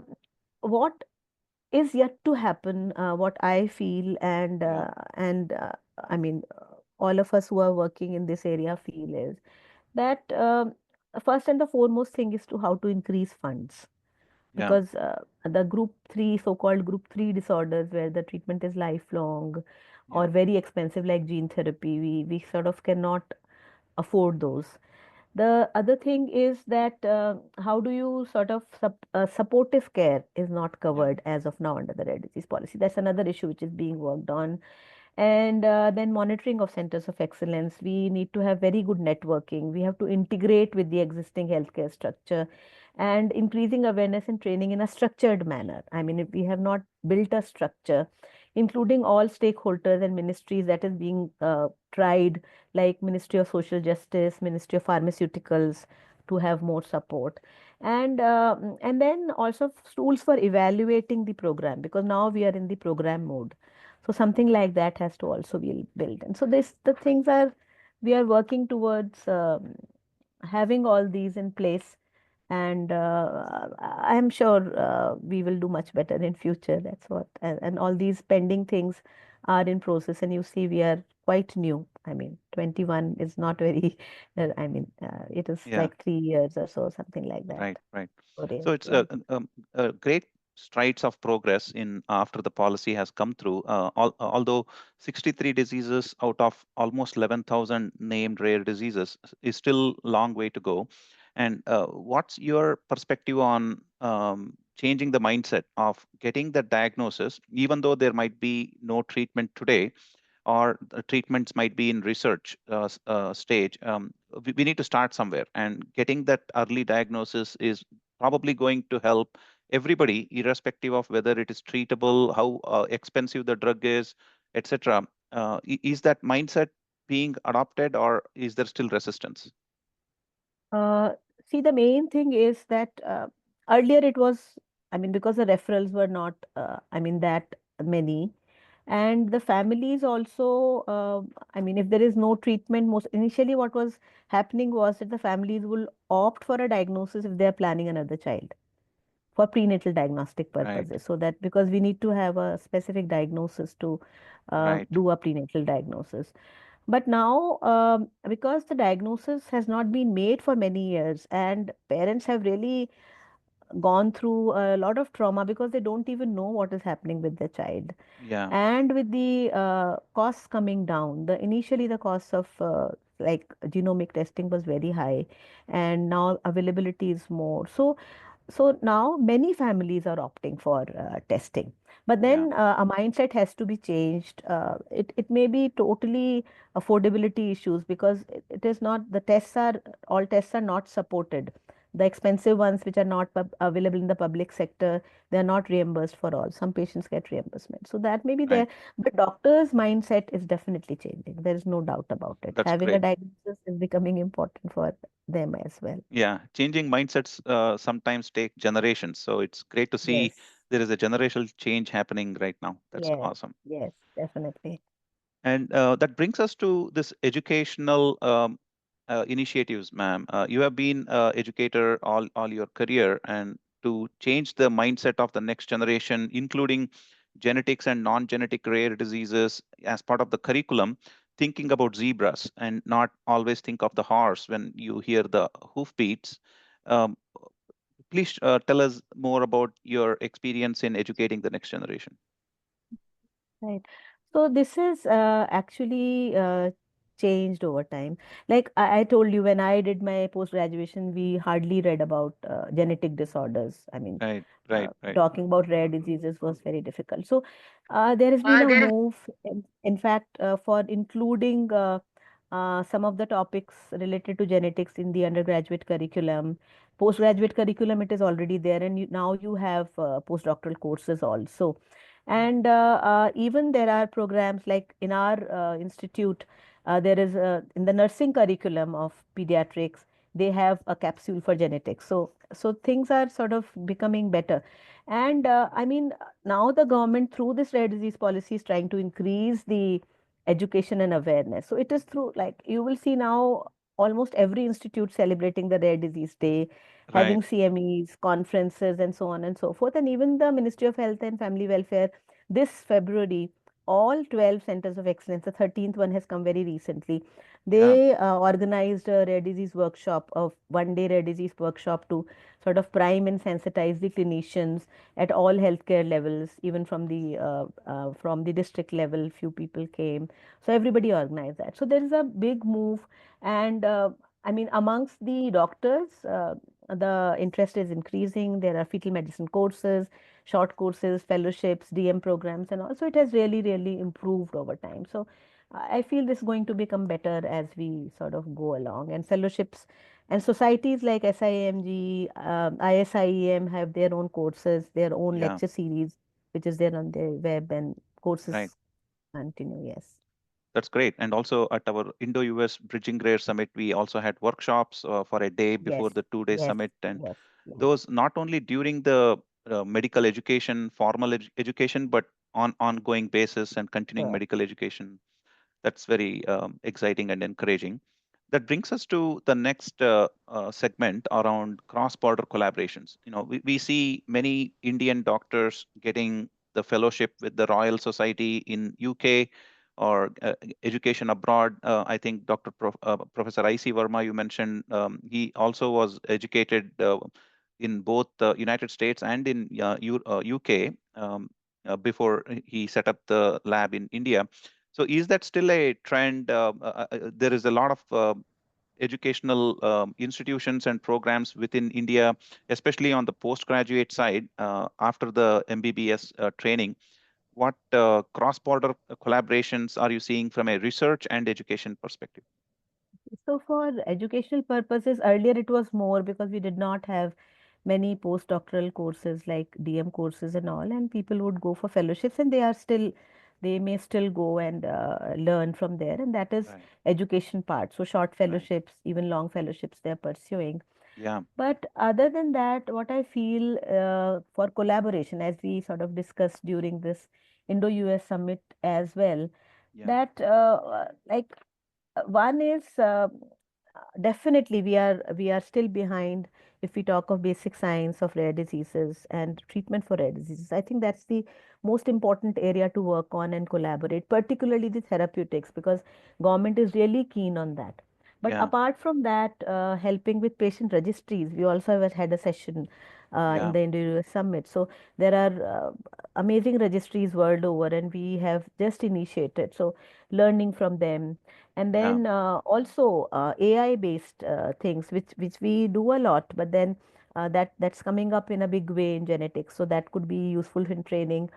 C: what is yet to happen, what I feel,
B: Yeah.
C: and I mean, all of us who are working in this area feel, is that first and the foremost thing is to how to increase funds,
B: Yeah.
C: because the group 3, so-called group 3 disorders, where the treatment is lifelong or
B: Yeah.
C: very expensive, like gene therapy, we sort of cannot afford those. The other thing is that how do you sort of supportive care is not
B: Yeah.
C: covered as of now under the rare disease policy. That's another issue which is being worked on. And then monitoring of centers of excellence. We need to have very good networking. We have to integrate with the existing healthcare structure, and increasing awareness and training in a structured manner. I mean, if we have not built a structure, including all stakeholders and ministries, that is being tried, like Ministry of Social Justice, Ministry of Pharmaceuticals, to have more support. And then also tools for evaluating the program, because now we are in the program mode. So something like that has to also be built. And so this the things are, we are working towards having all these in place. And I'm sure we will do much better in future. That's what. And all these pending things are in process. And you see, we are quite new. I mean, 21 is not very, I mean, it is
B: Yeah.
C: like 3 years or so, something like that.
B: Right. Right.
C: So
B: So
C: really,
B: it's
C: yeah.
B: a great strides of progress in after the policy has come through. Although 63 diseases out of almost 11,000 named rare diseases is still long way to go. And what's your perspective on changing the mindset of getting the diagnosis, even though there might be no treatment today, or the treatments might be in research stage? We need to start somewhere, and getting that early diagnosis is probably going to help everybody, irrespective of whether it is treatable, how expensive the drug is, etc. Is that mindset being adopted, or is there still resistance?
C: Uh, See, the main thing is that earlier it was, I mean, because the referrals were not, I mean, that many. And the families also, I mean, if there is no treatment, most initially what was happening was that the families will opt for a diagnosis if they are planning another child. for prenatal diagnostic
B: Right.
C: purposes. So that because we need to have a specific diagnosis to
B: Right.
C: do a prenatal diagnosis. But now, because the diagnosis has not been made for many years, and parents have really gone through a lot of trauma because they don't even know what is happening with their child.
B: Yeah.
C: And with the costs coming down, the initially the cost of like genomic testing was very high, and now availability is more. So now many families are opting for testing. But
B: Yeah.
C: then a mindset has to be changed. It may be totally affordability issues because it is not, the tests are, all tests are not supported. The expensive ones which are not available in the public sector, they are not reimbursed for all. Some patients get reimbursement. So that may be
B: Right.
C: there. But doctors' mindset is definitely changing. There is no doubt about it.
B: That's
C: Having a
B: great.
C: diagnosis is becoming important for them as well.
B: Yeah, changing mindsets sometimes take generations. So it's great to see
C: Yes.
B: there is a generational change happening right now. That's
C: Yes,
B: awesome.
C: yes, definitely.
B: And that brings us to this educational initiatives, ma'am. You have been educator all your career, and to change the mindset of the next generation, including genetics and non-genetic rare diseases as part of the curriculum, thinking about zebras and not always think of the horse when you hear the hoofbeats. Um, please tell us more about your experience in educating the next generation.
C: Right. So this is actually changed over time. Like I told you, when I did my post graduation, we hardly read about genetic disorders. I mean,
B: Right, right, right.
C: talking about rare diseases was very difficult. So there has been a
A: There is
C: move, in fact, for including some of the topics related to genetics in the undergraduate curriculum. Postgraduate curriculum, it is already there, and now you have postdoctoral courses also. And even there are programs like in our institute, there is in the nursing curriculum of pediatrics, they have a capsule for genetics. So things are sort of becoming better. And I mean, now the government through this rare disease policy is trying to increase the education and awareness. So it is through, like you will see now almost every institute celebrating the rare disease day,
B: Right.
C: having CMEs, conferences, and so on and so forth. And even the Ministry of Health and Family Welfare this February, all 12 centers of excellence, the 13th one has come very recently.
B: Yeah.
C: They organized a rare disease workshop, of 1 day rare disease workshop to sort of prime and sensitize the clinicians at all healthcare levels, even from the district level, few people came. So everybody organized that. So there is a big move, and I mean, amongst the doctors, the interest is increasing. There are fetal medicine courses, short courses, fellowships, DM programs, and also it has really, really improved over time. So I feel this is going to become better as we sort of go along. And fellowships and societies like SIMG, ISIEM have their own courses, their own
B: Yeah.
C: lecture series, which is there on their web, and
B: Right.
C: courses continue. Yes.
B: That's great. And also at our Indo-US Bridging Rare Summit, we also had workshops for a day before
C: Yes.
B: the 2 day
C: Yes.
B: summit. And
C: Yes. Yes.
B: those not only during the medical education, formal education, but on ongoing basis and continuing
C: Sure.
B: medical education. That's very exciting and encouraging. That brings us to the next segment around cross-border collaborations. We see many Indian doctors getting the fellowship with the Royal Society in UK or education abroad. I think Professor I.C. Verma, you mentioned, he also was educated in both the United States and in UK before he set up the lab in India. So is that still a trend? There is a lot of educational institutions and programs within India, especially on the postgraduate side after the MBBS training. What cross-border collaborations are you seeing from a research and education perspective?
C: So for educational purposes, earlier it was more because we did not have many postdoctoral courses like DM courses and all, and people would go for fellowships, and they may still go and learn from there, and that is
B: Right,
C: education part. So short
B: right.
C: fellowships, even long fellowships, they're pursuing.
B: Yeah,
C: But other than that, what I feel for collaboration, as we sort of discussed during this Indo-US summit as well,
B: yeah,
C: that one is definitely we are still behind if we talk of basic science of rare diseases and treatment for rare diseases, I think that's the most important area to work on and collaborate, particularly the therapeutics, because government is really keen on that. But
B: Yeah.
C: apart from that, helping with patient registries, we also have had a session in
B: Yeah.
C: the IndoUS Summit. So there are amazing registries world over, and we have just initiated. So learning from them, and
B: Yeah.
C: then also AI based things, which we do a lot, but then that's coming up in a big way in genetics. So that could be useful in training,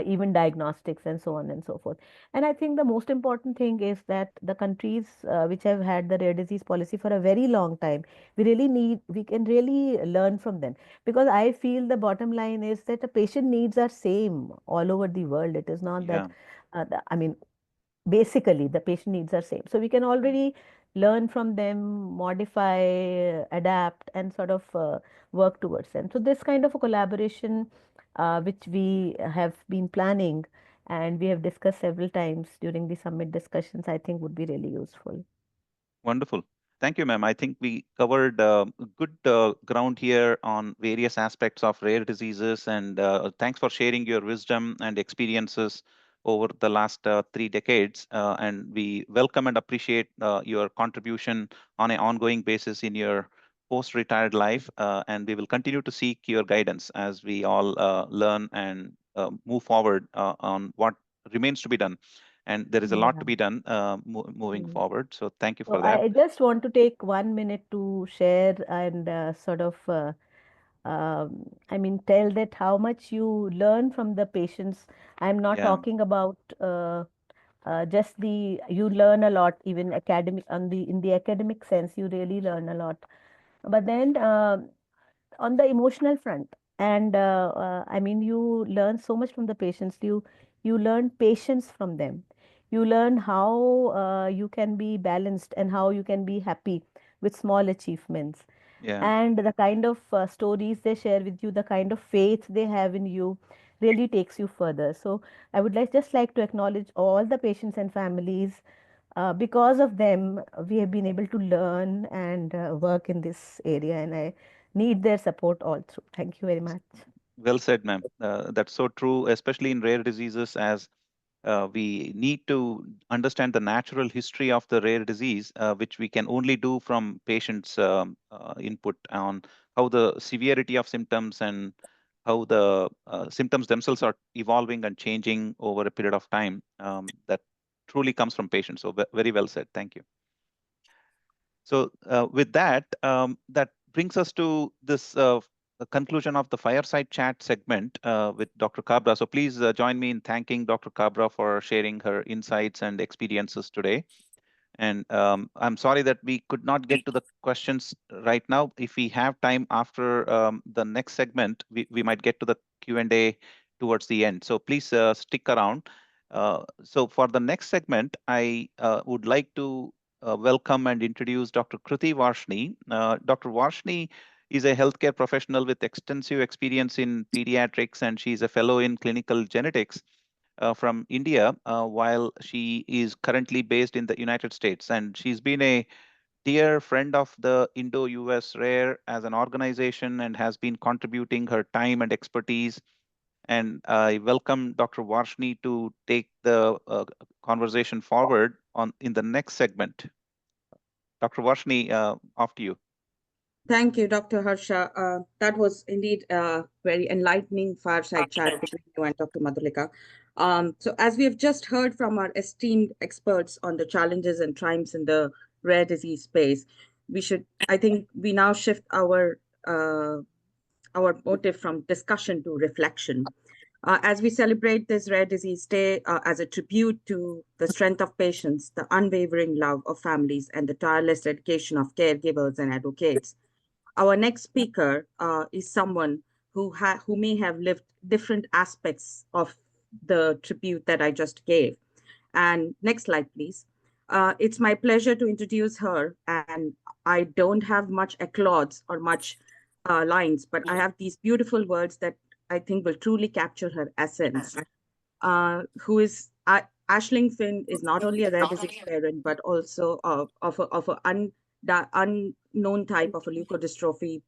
C: even diagnostics, and so on and so forth. And I think the most important thing is that the countries which have had the rare disease policy for a very long time, we can really learn from them, because I feel the bottom line is that the patient needs are same all over the world. It is not that,
B: Yeah.
C: I mean, basically the patient needs are same. So we can already learn from them, modify, adapt, and sort of work towards them. So this kind of a collaboration, which we have been planning and we have discussed several times during the summit discussions, I think would be really useful.
B: Wonderful. Thank you, ma'am. I think we covered good ground here on various aspects of rare diseases, and thanks for sharing your wisdom and experiences over the last 3 decades. And we welcome and appreciate your contribution on an ongoing basis in your post-retired life. And we will continue to seek your guidance as we all learn and move forward on what remains to be done. And there is a lot to
C: Yeah.
B: be done moving
C: Mm.
B: forward. So thank you
C: So
B: for that.
C: I just want to take 1 minute to share and sort of I mean, tell that how much you learn from the patients. I'm not
B: Yeah,
C: talking about just you learn a lot, even academic, in the academic sense, you really learn a lot. But then on the emotional front, and I mean, you learn so much from the patients. You learn patience from them. You learn how you can be balanced and how you can be happy with small achievements,
B: yeah.
C: and the kind of stories they share with you, the kind of faith they have in you, really takes you further. So I would just like to acknowledge all the patients and families. Because of them, we have been able to learn and work in this area, and I need their support all through. Thank you very much.
B: Well said, ma'am. That's so true, especially in rare diseases, as we need to understand the natural history of the rare disease, which we can only do from patients' input on how the severity of symptoms and how the symptoms themselves are evolving and changing over a period of time. That truly comes from patients. So very well said. Thank you. So with that, that brings us to this conclusion of the fireside chat segment with Dr. Kabra. So please join me in thanking Dr. Kabra for sharing her insights and experiences today. And I'm sorry that we could not get to the questions right now. If we have time after the next segment, we might get to the Q&A towards the end. So please stick around. So for the next segment, I would like to welcome and introduce Dr. Kruti Varshney. Dr. Varshney is a healthcare professional with extensive experience in pediatrics, and she's a fellow in clinical genetics from India, while she is currently based in the United States. And she's been a dear friend of the IndoUSrare as an organization and has been contributing her time and expertise. And I welcome Dr. Varshney to take the conversation forward on in the next segment. Dr. Varshney, off to you.
D: Thank you, Dr. Harsha. That was indeed a very enlightening fireside chat between you and Dr. Madhulika. So as we have just heard from our esteemed experts on the challenges and triumphs in the rare disease space, I think we now shift our motive from discussion to reflection. As we celebrate this Rare Disease Day as a tribute to the strength of patients, the unwavering love of families, and the tireless dedication of caregivers and advocates, our next speaker is someone who may have lived different aspects of the tribute that I just gave. And next slide, please. It's my pleasure to introduce her, and I don't have much applause or much lines, but I have these beautiful words that I think will truly capture her essence. Who is Ashling Finn is not only a rare disease parent, but also of an unknown type of a leukodystrophy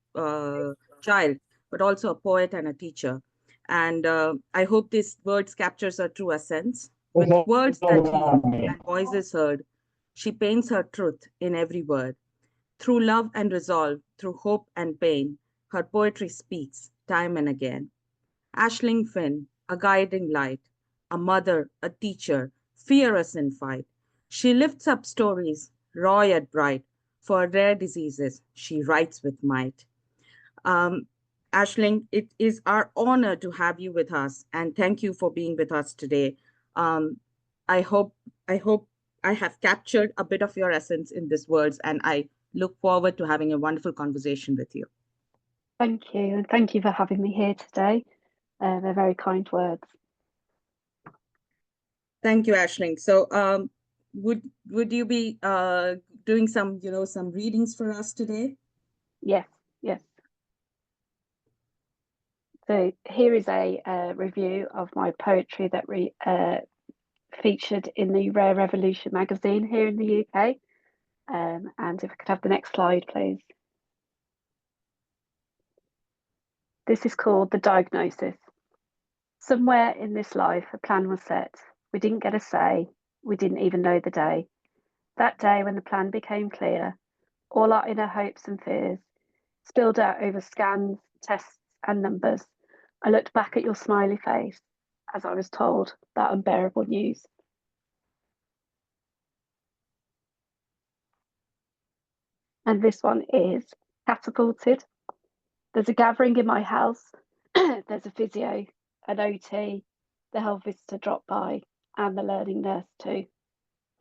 D: child, but also a poet and a teacher. And I hope these words captures her true essence. With words that heal and voices heard, she paints her truth in every word. Through love and resolve, through hope and pain, her poetry speaks time and again. Aisling Finn, a guiding light, a mother, a teacher, fearless in fight. She lifts up stories, raw yet bright. For rare diseases, she writes with might. Um, Aisling, it is our honor to have you with us, and thank you for being with us today. Um, I hope I have captured a bit of your essence in these words, and I look forward to having a wonderful conversation with you.
E: Thank you, and thank you for having me here today. They're very kind words.
D: Thank you, Aisling. So, would you be doing some readings for us today?
E: Yes, yes. So here is a review of my poetry that featured in the Rare Revolution magazine here in the UK. And if I could have the next slide, please. This is called The Diagnosis. Somewhere in this life, a plan was set. We didn't get a say. We didn't even know the day. That day when the plan became clear, all our inner hopes and fears spilled out over scans, tests, and numbers. I looked back at your smiley face as I was told that unbearable news. And this one is Catapulted. There's a gathering in my house. There's a physio, an OT, the health visitor dropped by, and the learning nurse too.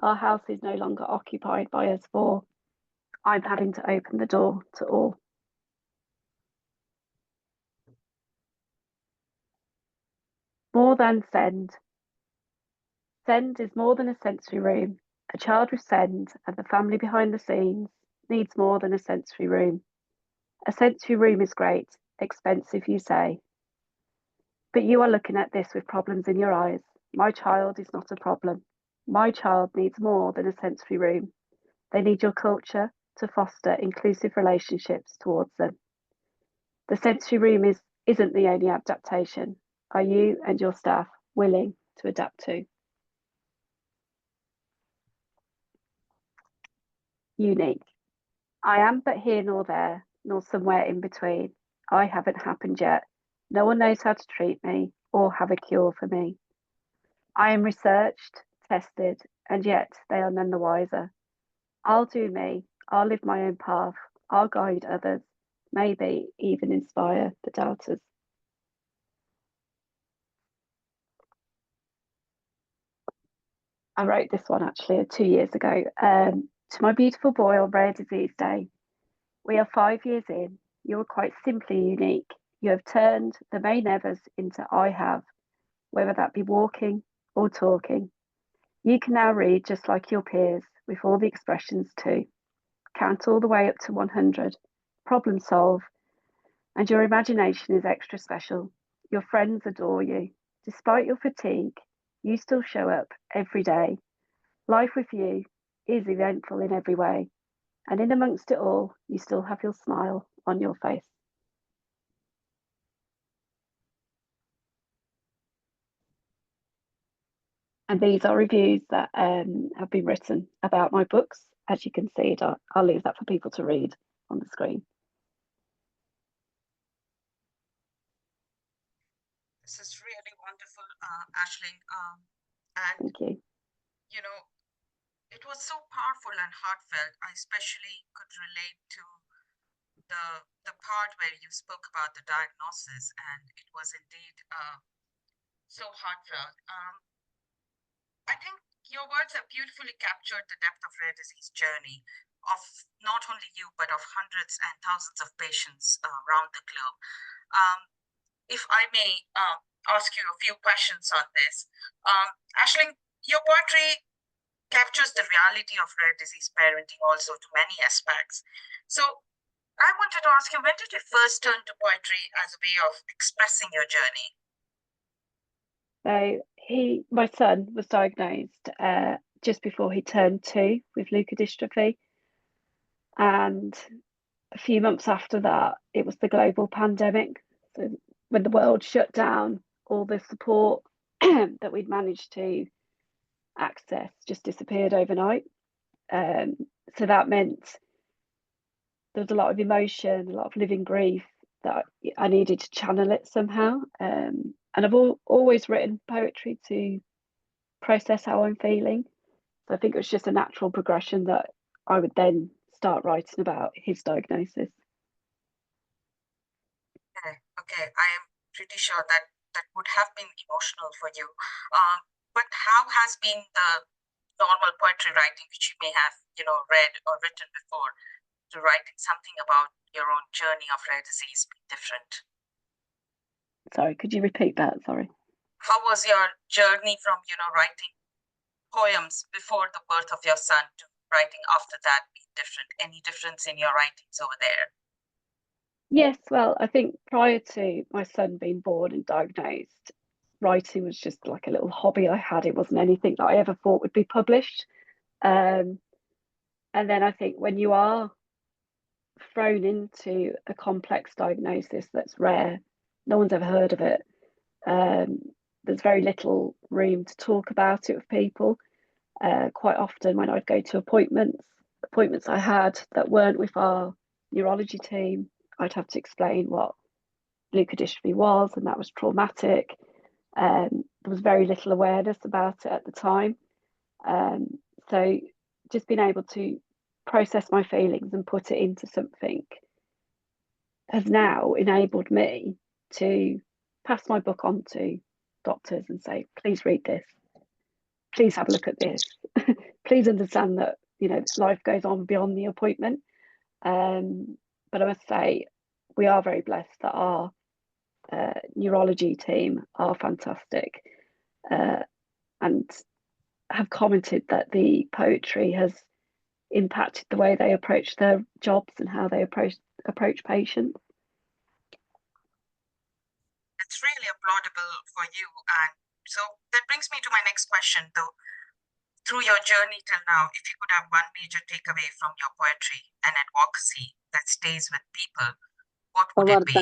E: Our house is no longer occupied by us four. I'm having to open the door to all. More than SEND. SEND is more than a sensory room. A child with SEND and the family behind the scenes needs more than a sensory room. A sensory room is great, expensive, you say. But you are looking at this with problems in your eyes. My child is not a problem. My child needs more than a sensory room. They need your culture to foster inclusive relationships towards them. The sensory room isn't the only adaptation. Are you and your staff willing to adapt to? Unique. I am but here nor there, nor somewhere in between. I haven't happened yet. No one knows how to treat me or have a cure for me. I am researched, tested, and yet they are none the wiser. I'll do me, I'll live my own path, I'll guide others, maybe even inspire the doubters. I wrote this one actually 2 years ago. To my beautiful boy on Rare Disease Day, we are 5 years in. You are quite simply unique. You have turned the may nevers into I have, whether that be walking or talking. You can now read just like your peers with all the expressions too. Count all the way up to 100, problem solve, and your imagination is extra special. Your friends adore you. Despite your fatigue, you still show up every day. Life with you is eventful in every way, and in amongst it all, you still have your smile on your face. And these are reviews that have been written about my books. As you can see, I'll leave that for people to read on the screen.
D: This is really wonderful, Aisling. And
E: Thank you.
D: you know, it was so powerful and heartfelt. I especially could relate to the part where you spoke about the diagnosis, and it was indeed so heartfelt. I think your words have beautifully captured the depth of rare disease journey of not only you, but of hundreds and thousands of patients around the globe. If I may ask you a few questions on this. Aisling, your poetry captures the reality of rare disease parenting also to many aspects. So I wanted to ask you, when did you first turn to poetry as a way of expressing your journey?
E: So my son was diagnosed just before he turned 2 with leukodystrophy. And a few months after that, it was the global pandemic. So when the world shut down, all the support that we'd managed to access just disappeared overnight. So that meant there was a lot of emotion, a lot of living grief that I needed to channel it somehow. And I've always written poetry to process how I'm feeling. So I think it was just a natural progression that I would then start writing about his diagnosis.
D: Okay, I am pretty sure that that would have been emotional for you. But how has been the normal poetry writing, which you may have, read or written before, to writing something about your own journey of rare disease be different?
E: Sorry, could you repeat that? Sorry.
D: How was your journey from, writing poems before the birth of your son to writing after that be different? Any difference in your writings over there?
E: Yes, well, I think prior to my son being born and diagnosed, writing was just like a little hobby I had. It wasn't anything that I ever thought would be published. And then I think when you are thrown into a complex diagnosis that's rare, no one's ever heard of it, there's very little room to talk about it with people. Quite often when I'd go to appointments I had that weren't with our neurology team, I'd have to explain what leukodystrophy was, and that was traumatic. There was very little awareness about it at the time. So just being able to process my feelings and put it into something has now enabled me to pass my book on to doctors and say, please read this, please have a look at this, please understand that life goes on beyond the appointment. But I must say, we are very blessed that our neurology team are fantastic, and have commented that the poetry has impacted the way they approach their jobs and how they approach patients.
D: It's really applaudable for you. And so that brings me to my next question, though. Through your journey till now, if you could have one major takeaway from your poetry and advocacy that stays with people, what would it be?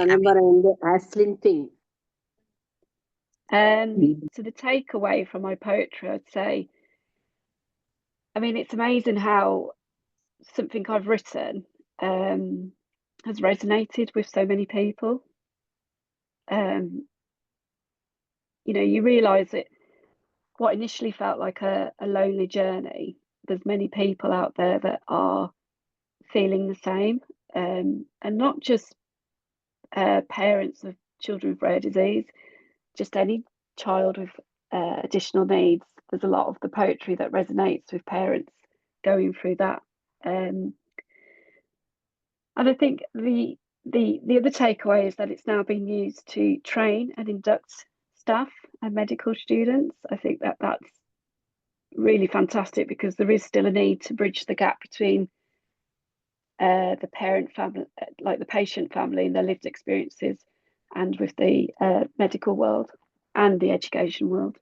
E: So the takeaway from my poetry, I'd say, it's amazing how something I've written has resonated with so many people. You realise that what initially felt like a lonely journey, there's many people out there that are feeling the same, and not just parents of children with rare disease, just any child with additional needs. There's a lot of the poetry that resonates with parents going through that, and I think the other takeaway is that it's now being used to train and induct staff and medical students. I think that that's really fantastic, because there is still a need to bridge the gap between the parent family, like the patient family and their lived experiences, and with the medical world and the education world.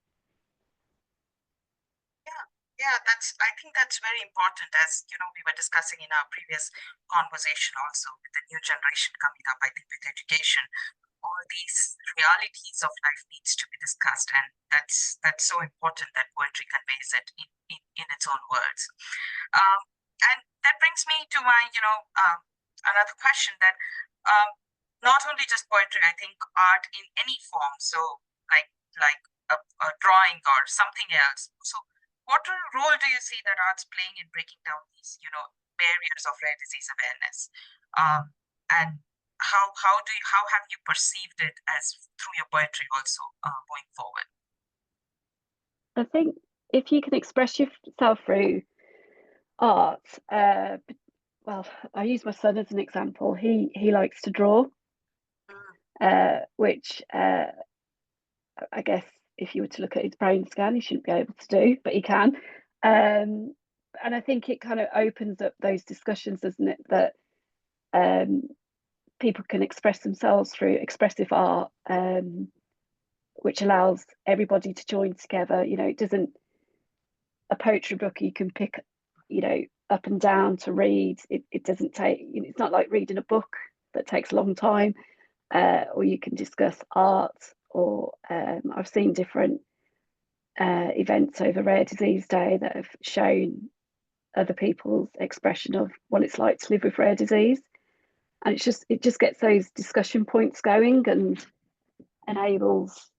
D: Yeah, I think that's very important. As we were discussing in our previous conversation also, with the new generation coming up, I think with education, all these realities of life needs to be discussed, and that's so important that poetry conveys it in its own words. And that brings me to my another question, that not only just poetry, I think art in any form, so like a drawing or something else. So what role do you see that art's playing in breaking down these barriers of rare disease awareness, and how have you perceived it as through your poetry also going forward?
E: I think if you can express yourself through art, well, I use my son as an example. He likes to draw, which I guess if you were to look at his brain scan, he shouldn't be able to do, but he can. And I think it kind of opens up those discussions, doesn't it, that people can express themselves through expressive art, which allows everybody to join together. It doesn't, a poetry book, you can pick, up and down to read. It doesn't take, it's not like reading a book that takes a long time, or you can discuss art, or I've seen different events over Rare Disease Day that have shown other people's expression of what it's like to live with rare disease. And it just gets those discussion points going and enables,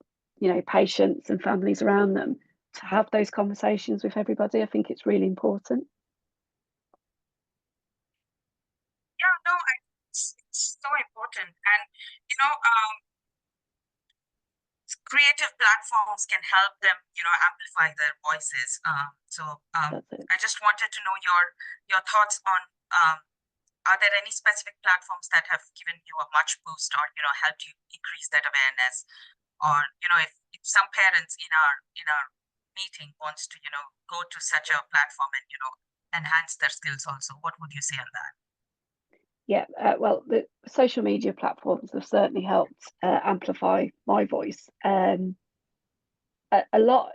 E: patients and families around them to have those conversations with everybody. I think it's really important.
D: Yeah, no, it's so important. And, creative platforms can help them, amplify their voices. I just wanted to know your thoughts on, are there any specific platforms that have given you a much boost or, helped you increase that awareness? Or, if some parents in our meeting wants to, go to such a platform and, enhance their skills also, what would you say on that?
E: Yeah, well, the social media platforms have certainly helped amplify my voice. A lot,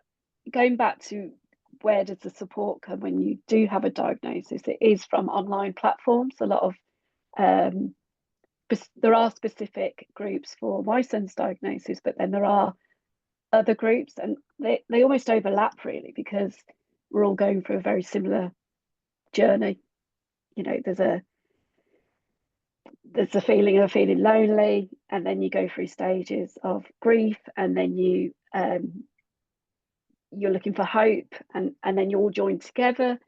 E: going back to where does the support come when you do have a diagnosis, it is from online platforms. A lot of, there are specific groups for my son's diagnosis, but then there are other groups, and they almost overlap really, because we're all going through a very similar journey. There's a feeling of feeling lonely, and then you go through stages of grief, and then you're looking for hope, and then you all join together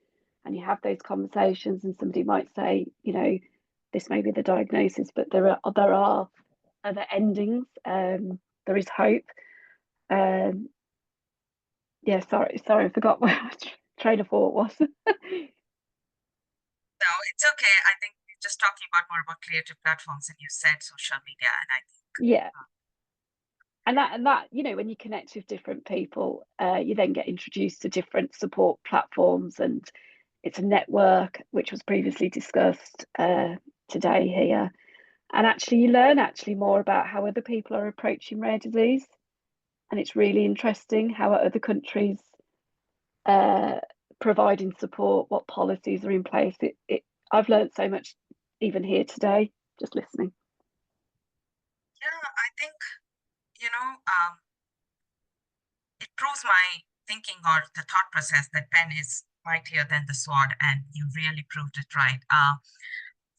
E: and you have those conversations, and somebody might say, this may be the diagnosis, but there are other endings. There is hope. Yeah, sorry, I forgot what my train of thought was.
D: No, it's okay. I think you're just talking more about creative platforms, and you said social media, and I think
E: yeah. And that, when you connect with different people, you then get introduced to different support platforms, and it's a network, which was previously discussed today here. And actually, you learn more about how other people are approaching rare disease, and it's really interesting how other countries providing support, what policies are in place. I've learned so much even here today, just listening.
D: Yeah, I think, it proves my thinking or the thought process that pen is mightier than the sword, and you really proved it right.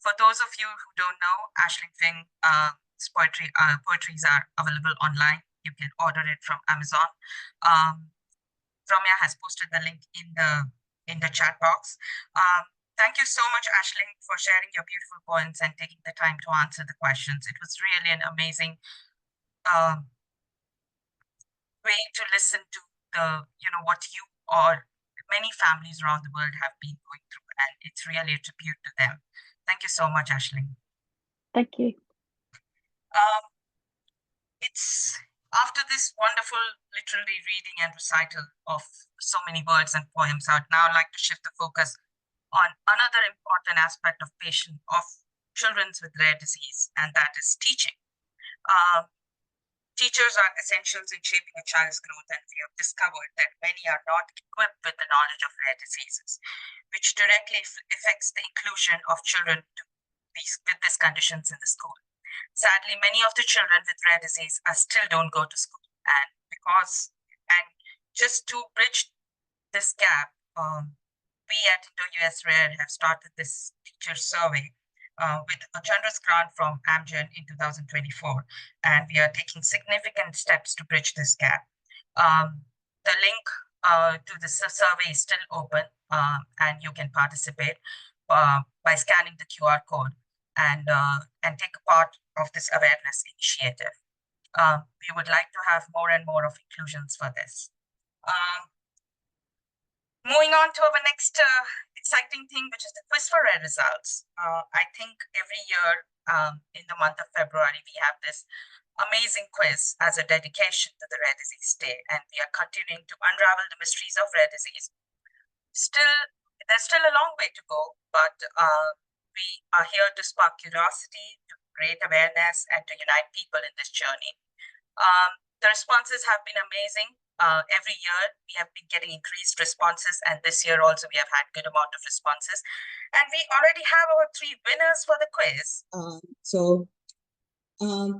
D: For those of you who don't know, Aisling Fing's poetries are available online. You can order it from Amazon. Ramya has posted the link in the chat box. Thank you so much, Aisling, for sharing your beautiful poems and taking the time to answer the questions. It was really an amazing way to listen to what you or many families around the world have been going through, and it's really a tribute to them. Thank you so much, Aisling.
E: Thank you.
D: It's after this wonderful literary reading and recital of so many words and poems, I would now like to shift the focus on another important aspect of children with rare disease, and that is teaching. Teachers are essentials in shaping a child's growth, and we have discovered that many are not equipped with the knowledge of rare diseases, which directly affects the inclusion of children with these conditions in the school. Sadly, many of the children with rare disease still don't go to school, and just to bridge this gap, we at IndoUSrare have started this teacher survey with a generous grant from Amgen in 2024, and we are taking significant steps to bridge this gap. The link to the survey is still open, and you can participate by scanning the QR code and take a part of this awareness initiative. We would like to have more and more of inclusions for this. Moving on to our next exciting thing, which is the quiz for rare results. I think every year in the month of February, we have this amazing quiz as a dedication to the Rare Disease Day, and we are continuing to unravel the mysteries of rare disease. There's still a long way to go, but we are here to spark curiosity, to create awareness, and to unite people in this journey. The responses have been amazing, Every year we have been getting increased responses, and this year also we have had good amount of responses. And we already have our 3 winners for the quiz.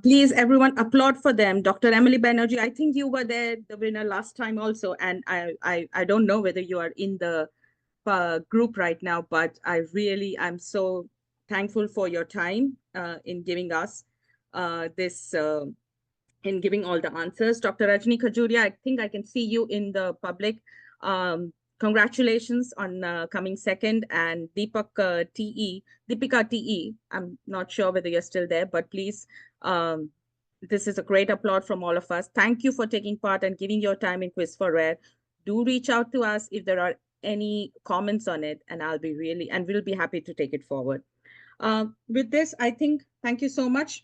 D: Please, everyone, applaud for them. Dr. Emily Banerjee, I think you were there, the winner last time also, and I don't know whether you are in the group right now, but I'm so thankful for your time in giving us in giving all the answers. Dr. Rajni Khajuria, I think I can see you in the public. Congratulations on coming second. And Deepika TE, I'm not sure whether you're still there, but please, this is a great applaud from all of us. Thank you for taking part and giving your time in Quiz for Rare. Do reach out to us if there are any comments on it, and we'll be happy to take it forward. With this, I think, thank you so much.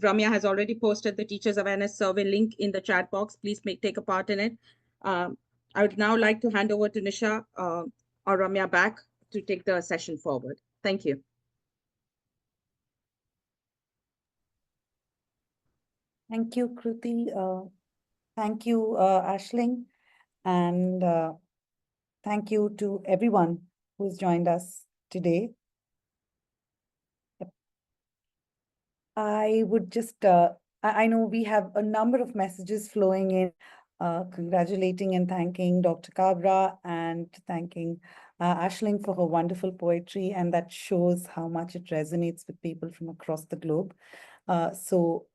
D: Ramya has already posted the Teachers Awareness Survey link in the chat box. Please take a part in it. I would now like to hand over to Nisha or Ramya back to take the session forward. Thank you.
F: Thank you, Kruti. Thank you, Ashling. And thank you to everyone who's joined us today. I would just, I know we have a number of messages flowing in, congratulating and thanking Dr. Kabra and thanking Ashling for her wonderful poetry, and that shows how much it resonates with people from across the globe. So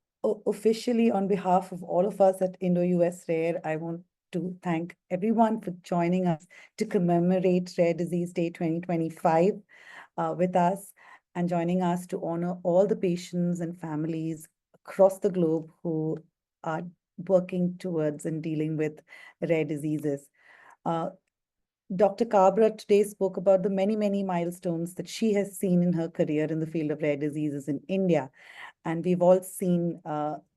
F: officially, on behalf of all of us at IndoUSrare, I want to thank everyone for joining us to commemorate Rare Disease Day 2025 with us, and joining us to honor all the patients and families across the globe who are working towards and dealing with rare diseases. Dr. Kabra today spoke about the many, many milestones that she has seen in her career in the field of rare diseases in India. And we've all seen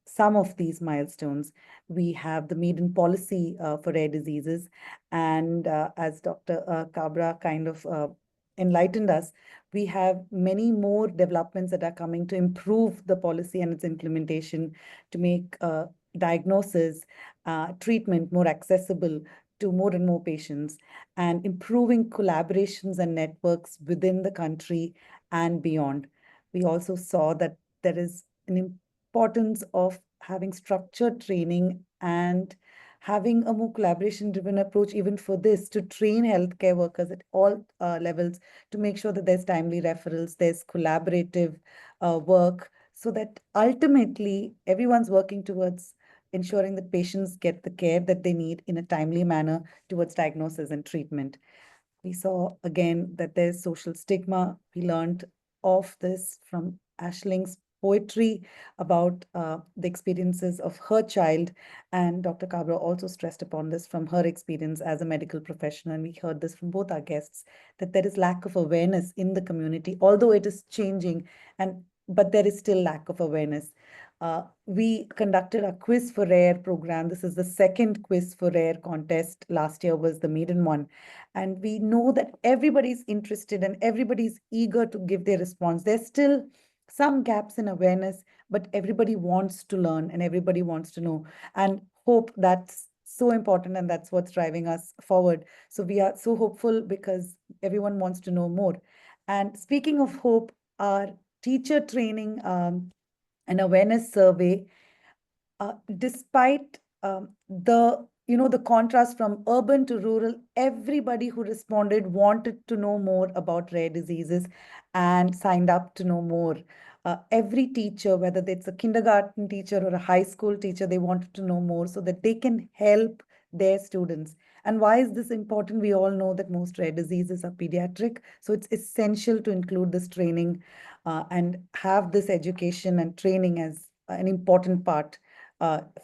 F: some of these milestones. We have the maiden policy for rare diseases. And as Dr. Kabra kind of enlightened us, we have many more developments that are coming to improve the policy and its implementation to make diagnosis, treatment more accessible to more and more patients, and improving collaborations and networks within the country and beyond. We also saw that there is an importance of having structured training and having a more collaboration-driven approach even for this, to train healthcare workers at all levels to make sure that there's timely referrals, there's collaborative work, so that ultimately everyone's working towards ensuring that patients get the care that they need in a timely manner towards diagnosis and treatment. We saw again that there's social stigma. We learned of this from Ashling's poetry about the experiences of her child. And Dr. Kabra also stressed upon this from her experience as a medical professional. And we heard this from both our guests, that there is lack of awareness in the community, although it is changing, but there is still lack of awareness. We conducted a Quiz for Rare program. This is the second Quiz for Rare contest. Last year was the maiden one. And we know that everybody's interested and everybody's eager to give their response. There's still some gaps in awareness, but everybody wants to learn and everybody wants to know. And hope, that's so important, and that's what's driving us forward. So we are so hopeful because everyone wants to know more. And speaking of hope, our teacher training and awareness survey, despite the contrast from urban to rural, everybody who responded wanted to know more about rare diseases and signed up to know more. Every teacher, whether it's a kindergarten teacher or a high school teacher, they wanted to know more so that they can help their students. And why is this important? We all know that most rare diseases are pediatric, so it's essential to include this training and have this education and training as an important part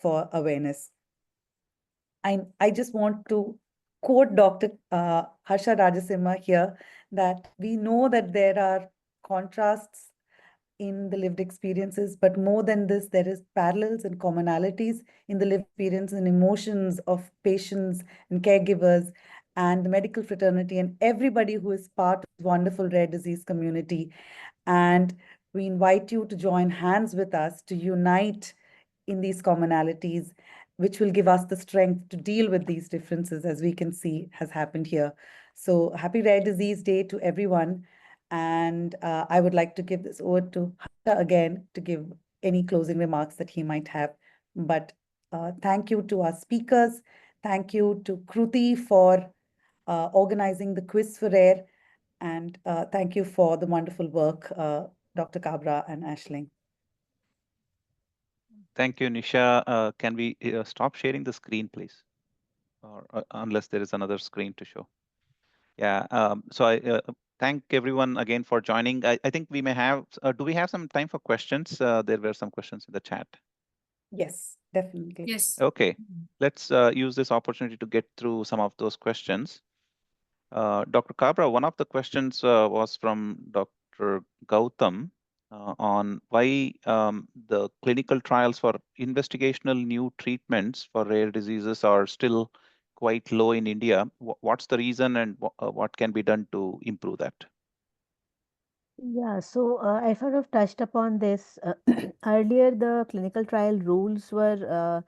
F: for awareness. I just want to quote Dr. Harsha Rajasimha here, that we know that there are contrasts in the lived experiences, but more than this, there is parallels and commonalities in the lived experience and emotions of patients and caregivers and the medical fraternity and everybody who is part of this wonderful rare disease community. And we invite you to join hands with us to unite in these commonalities, which will give us the strength to deal with these differences, as we can see has happened here. So happy Rare Disease Day to everyone. And I would like to give this over to Harsha again to give any closing remarks that he might have. But thank you to our speakers. Thank you to Kruti for organizing the quiz for Rare. And thank you for the wonderful work, Dr. Kabra and Ashling.
B: Thank you, Nisha. Can we stop sharing the screen, please? Or unless there is another screen to show. Yeah. So I thank everyone again for joining. I think we may have. Do we have some time for questions? There were some questions in the chat.
F: Yes, definitely.
A: Yes.
B: Okay. Let's use this opportunity to get through some of those questions. Dr. Kabra, one of the questions was from Dr. Gautam on why the clinical trials for investigational new treatments for rare diseases are still quite low in India. What's the reason, and what can be done to improve that?
C: Yeah, so I sort of touched upon this. Earlier, the clinical trial rules were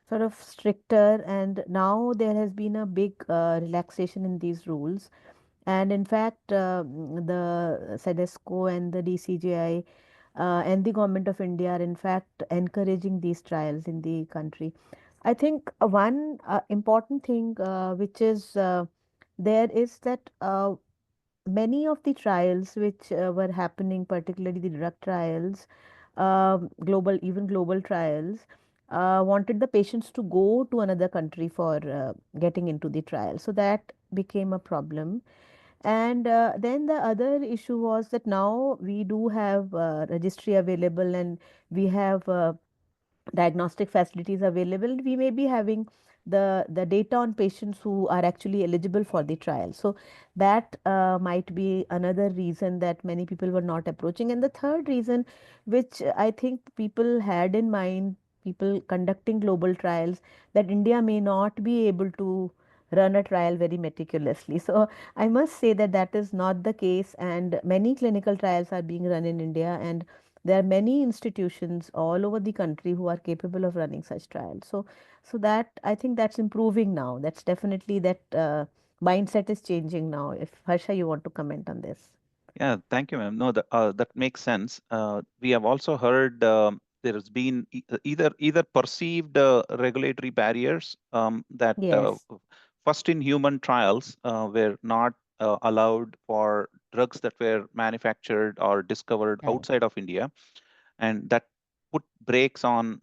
C: sort of stricter, and now there has been a big relaxation in these rules. And in fact, the SEDESCO and the DCGI and the government of India are in fact encouraging these trials in the country. I think one important thing which is there is that many of the trials which were happening, particularly the drug trials, even global trials, wanted the patients to go to another country for getting into the trial. So that became a problem. And then the other issue was that now we do have registry available, and we have diagnostic facilities available. We may be having the data on patients who are actually eligible for the trial. So that might be another reason that many people were not approaching. And the third reason, which I think people had in mind, people conducting global trials, that India may not be able to run a trial very meticulously. So I must say that that is not the case, and many clinical trials are being run in India, and there are many institutions all over the country who are capable of running such trials. So that I think that's improving now. That's definitely that mindset is changing now. If Harsha, you want to comment on this?
B: Yeah, thank you, ma'am. No, that makes sense. We have also heard there has been either perceived regulatory barriers that
C: Yes,
B: first in human trials were not allowed for drugs that were manufactured or discovered
C: right.
B: outside of India, and that put brakes on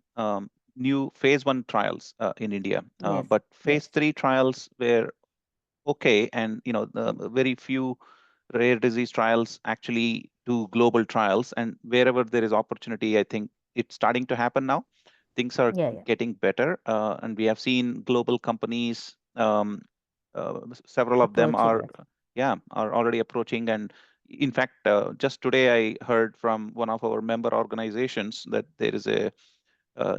B: new phase 1 trials in India.
C: Yes,
B: But
C: yes,
B: phase 3 trials were okay, and very few rare disease trials actually do global trials, and wherever there is opportunity, I think it's starting to happen now. Things are
C: yeah, yeah.
B: getting better, and we have seen global companies, several of them
C: Approaching
B: are
C: us.
B: are already approaching. And in fact, just today I heard from one of our member organizations that there is a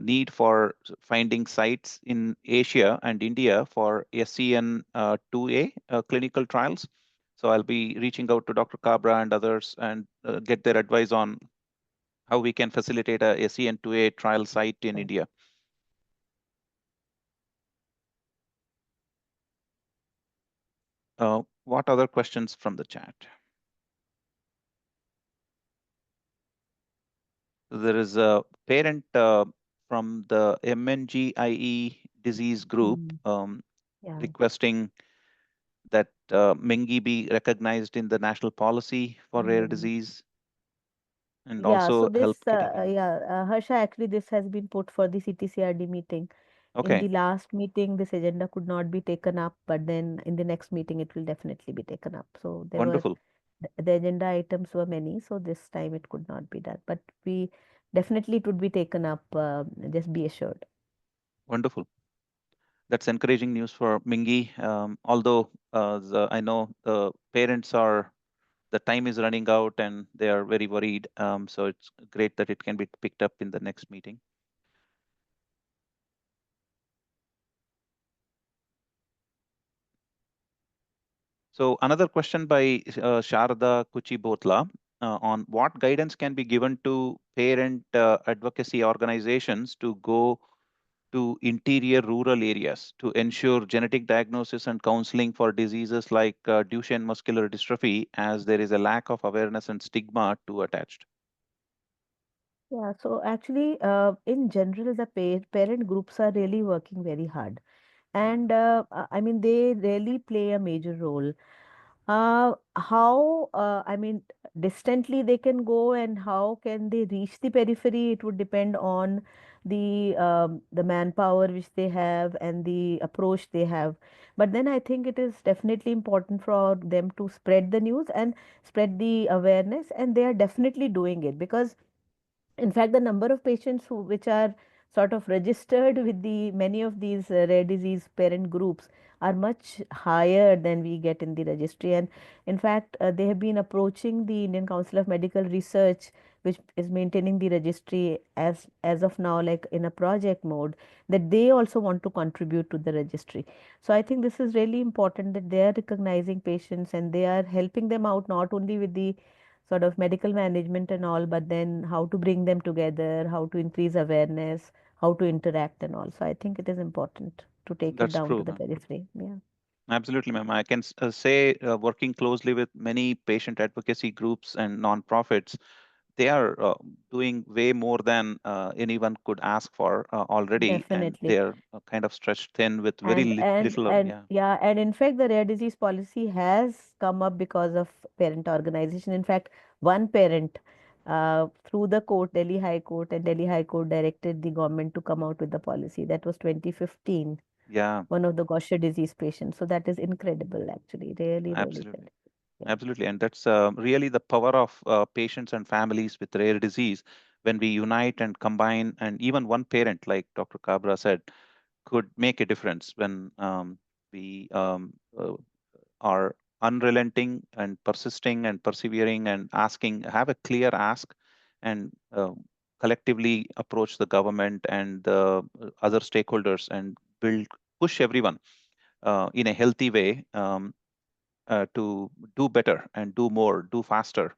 B: need for finding sites in Asia and India for SCN2A clinical trials. So I'll be reaching out to Dr. Kabra and others and get their advice on how we can facilitate a SCN2A trial site in
C: Right.
B: India. What other questions from the chat? There is a parent from the MNGIE disease group
C: Yeah.
B: requesting that Mengi be recognized in the national policy for rare
C: Mm.
B: disease and
C: Yeah, so
B: also
C: this,
B: help getting.
C: Harsha, actually, this has been put for the CTCRD meeting. In
B: Okay,
C: the last meeting, this agenda could not be taken up, but then in the next meeting, it will definitely be taken up. So there were
B: wonderful,
C: the agenda items were many, so this time it could not be done. But we definitely it would be taken up. Just be assured.
B: wonderful. That's encouraging news for Mingi. Although I know the parents the time is running out and they are very worried. So it's great that it can be picked up in the next meeting. So another question by Sharada Kuchibotla. on what guidance can be given to parent advocacy organizations to go to interior rural areas to ensure genetic diagnosis and counseling for diseases like Duchenne muscular dystrophy, as there is a lack of awareness and stigma to attached.
C: Yeah, so actually, in general, the parent groups are really working very hard. And I mean, they really play a major role. How, I mean, distantly they can go and how can they reach the periphery? It would depend on the manpower which they have and the approach they have. But then I think it is definitely important for them to spread the news and spread the awareness, and they are definitely doing it because in fact, the number of patients which are sort of registered with the many of these rare disease parent groups are much higher than we get in the registry. And in fact, they have been approaching the Indian Council of Medical Research, which is maintaining the registry as of now, like in a project mode, that they also want to contribute to the registry. So I think this is really important that they are recognizing patients and they are helping them out not only with the sort of medical management and all, but then how to bring them together, how to increase awareness, how to interact and all. So I think it is important to take it
B: That's
C: down to
B: true,
C: the
B: ma'am.
C: periphery. Yeah.
B: Absolutely, ma'am. I can say working closely with many patient advocacy groups and nonprofits, they are doing way more than anyone could ask for already, and
C: Definitely.
B: they're kind of stretched thin with very
C: And and
B: little.
C: and
B: Yeah,
C: yeah, and in fact, the rare disease policy has come up because of parent organization. In fact, one parent through the court, Delhi High Court, and Delhi High Court directed the government to come out with the policy. That was 2015,
B: yeah,
C: one of the Gaucher disease patients. So that is incredible, actually. Really, really
B: absolutely.
C: good. Yeah.
B: Absolutely. And that's really the power of patients and families with rare disease. When we unite and combine, and even one parent, like Dr. Kabra said, could make a difference when we are unrelenting and persisting and persevering and asking, have a clear ask, and collectively approach the government and the other stakeholders and push everyone in a healthy way. To do better and do more, do faster.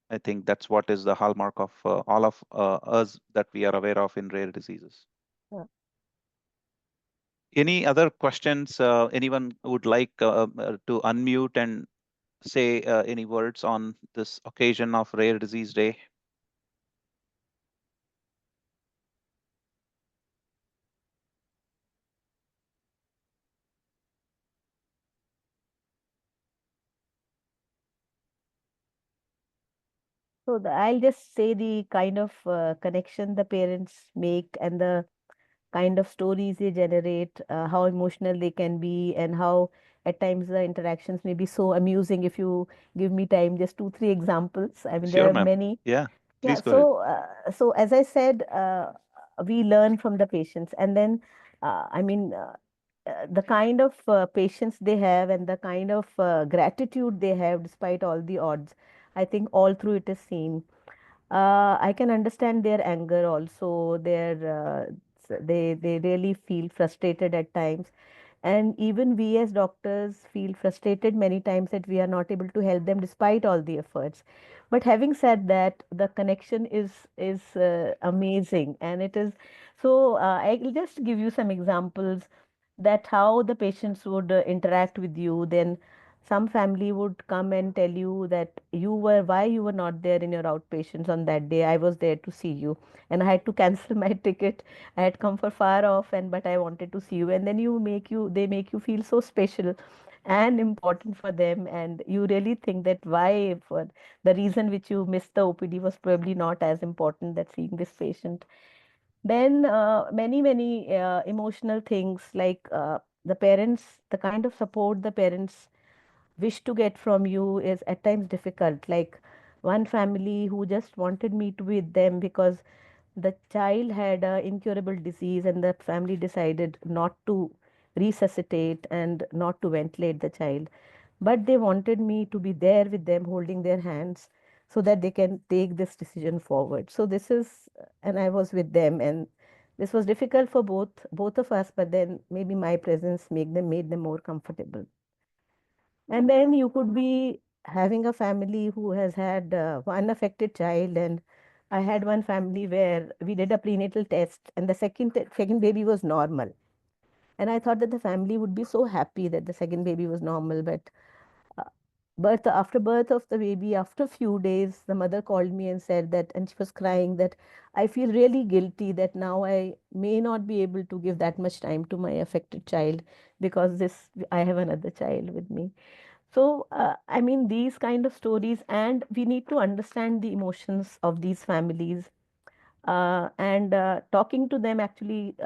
B: I think that's what is the hallmark of all of us that we are aware of in rare diseases.
C: Yeah.
B: Any other questions? Anyone would like to unmute and say any words on this occasion of Rare Disease Day?
C: So I'll just say the kind of connection the parents make and the kind of stories they generate, how emotional they can be, and how at times the interactions may be so amusing. If you give me time, just two, three examples. I mean, there
B: Sure,
C: are
B: ma'am.
C: many.
B: Yeah,
C: Yeah.
B: please go ahead.
C: So as I said, we learn from the patients, and then I mean. The kind of patience they have and the kind of gratitude they have despite all the odds, I think all through it is seen. I can understand their anger also. They really feel frustrated at times, and even we as doctors feel frustrated many times that we are not able to help them despite all the efforts. But having said that, the connection is amazing, and it is so. I'll just give you some examples that how the patients would interact with you. Then some family would come and tell you that why you were not there in your outpatients on that day. I was there to see you, and I had to cancel my ticket. I had come for far off, and but I wanted to see you. And then they make you feel so special and important for them, and you really think that why for the reason which you missed the OPD was probably not as important that seeing this patient. Then many emotional things like the parents, the kind of support the parents wish to get from you is at times difficult. Like one family who just wanted me to be with them because the child had a incurable disease and the family decided not to resuscitate and not to ventilate the child, but they wanted me to be there with them holding their hands so that they can take this decision forward. So this is, and I was with them, and this was difficult for both of us, but then maybe my presence made them more comfortable. And then you could be having a family who has had one affected child, and I had one family where we did a prenatal test and the second baby was normal. And I thought that the family would be so happy that the second baby was normal. But uh, after birth of the baby, after a few days, the mother called me and said that, and she was crying that I feel really guilty that now I may not be able to give that much time to my affected child because this I have another child with me. So, I mean, these kind of stories, and we need to understand the emotions of these families. And talking to them actually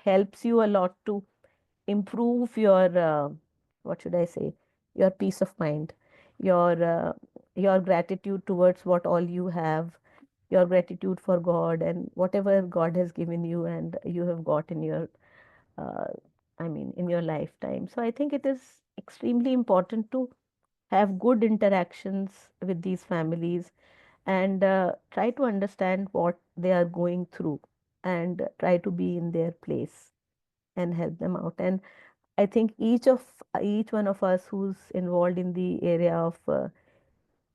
C: helps you a lot to improve your, what should I say, your peace of mind, your uh, your gratitude towards what all you have, your gratitude for God and whatever God has given you and you have got in your, uh, I mean, in your lifetime. So I think it is extremely important to have good interactions with these families and try to understand what they are going through and try to be in their place and help them out. And I think each one of us who's involved in the area of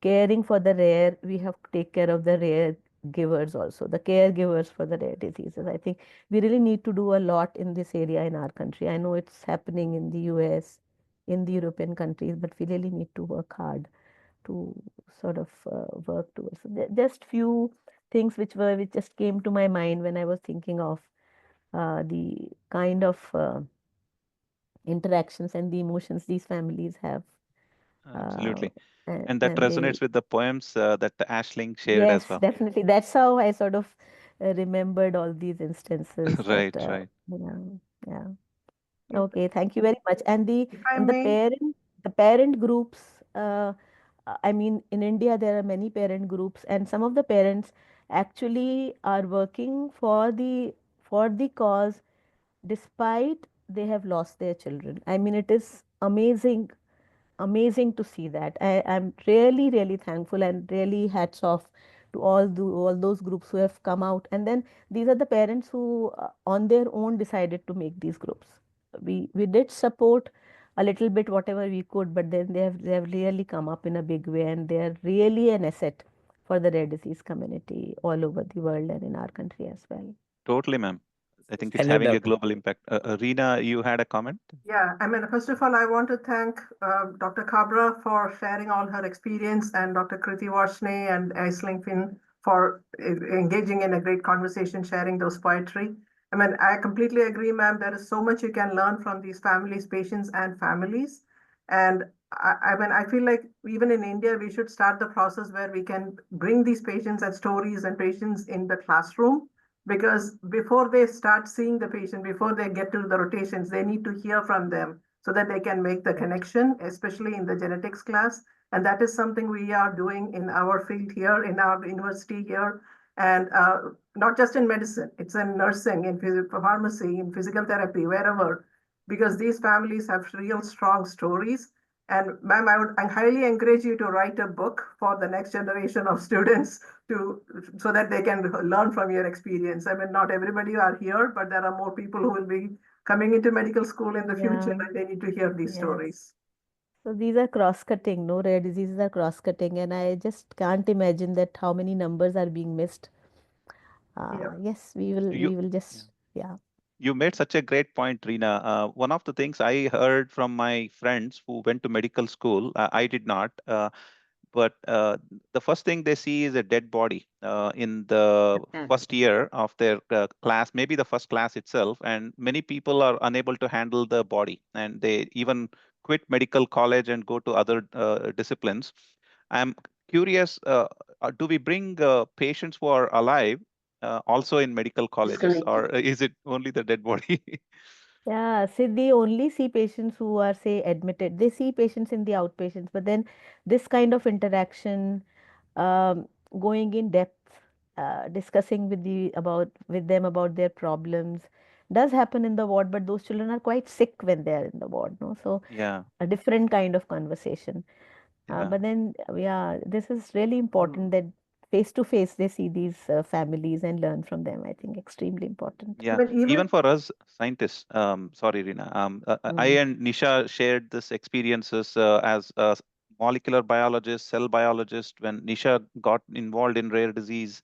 C: caring for the rare, we have to take care of the rare givers also, the caregivers for the rare diseases. I think we really need to do a lot in this area in our country. I know it's happening in the US, in the European countries, but we really need to work hard to sort of work towards. So just few things which just came to my mind when I was thinking of the kind of interactions and the emotions these families have. Uh,
B: Absolutely. And that
C: and they,
B: resonates with the poems that Ashling shared as
C: yes,
B: well.
C: definitely. That's how I sort of remembered all these instances that,
B: Right, right.
C: yeah, yeah.
G: If,
C: Okay, thank you very much. And
G: if I may,
C: the parent groups, I mean, in India there are many parent groups, and some of the parents actually are working for the cause despite they have lost their children. I mean, it is amazing to see that. I'm really, really thankful and really hats off to all those groups who have come out. And then these are the parents who, on their own, decided to make these groups. We did support a little bit whatever we could, but then they have really come up in a big way, and they are really an asset for the rare disease community all over the world and in our country as well.
B: Totally, ma'am. I think it's
H: Hello,
B: having a
H: Dr.
B: global impact. Reena, you had a comment?
G: yeah, I mean, first of all, I want to thank Dr. Kabra for sharing all her experience and Dr. Kruti Varshney and Aisling Finn for engaging in a great conversation, sharing those poetry. I mean, I completely agree, ma'am. There is so much you can learn from these families, patients, and families. And I mean, I feel like even in India, we should start the process where we can bring these patients and stories and patients in the classroom because before they start seeing the patient, before they get to the rotations, they need to hear from them so that they can make the
C: Right.
G: connection, especially in the genetics class. And that is something we are doing in our field here, in our university here. And not just in medicine, it's in nursing, in pharmacy, in physical therapy, wherever, because these families have real strong stories. And ma'am, I highly encourage you to write a book for the next generation of students to so that they can learn from your experience. I mean, not everybody are here, but there are more people who will be coming into medical school in the future,
C: Yeah,
G: and they need to hear these
C: yes.
G: stories.
C: So these are cross-cutting, no rare diseases are cross-cutting, and I just can't imagine that how many numbers are being missed.
G: Yeah.
C: Yes,
B: You,
C: we will
B: yeah.
C: just, yeah.
B: You made such a great point, Reena. One of the things I heard from my friends who went to medical school, I did not, but the first thing they see is a dead body in the first year of their class, maybe the first class itself. And many people are unable to handle the body, and they even quit medical college and go to other disciplines. I'm curious, do we bring patients who are alive also in medical colleges, or is it only the dead body?
C: Yeah, see, they only see patients who are, say, admitted. They see patients in the outpatients, but then this kind of interaction, um, going in depth, discussing with them about their problems, does happen in the ward. But those children are quite sick when they are in the ward, no? So
B: Yeah,
C: a different kind of conversation.
B: yeah,
C: But then, yeah, this is really important that face to face they see these families and learn from them. I think extremely important.
B: yeah.
G: But
B: Even
G: even
B: for us scientists, sorry, Rina, I
C: Mm.
B: and Nisha shared this experiences as molecular biologist, cell biologist. When Nisha got involved in rare disease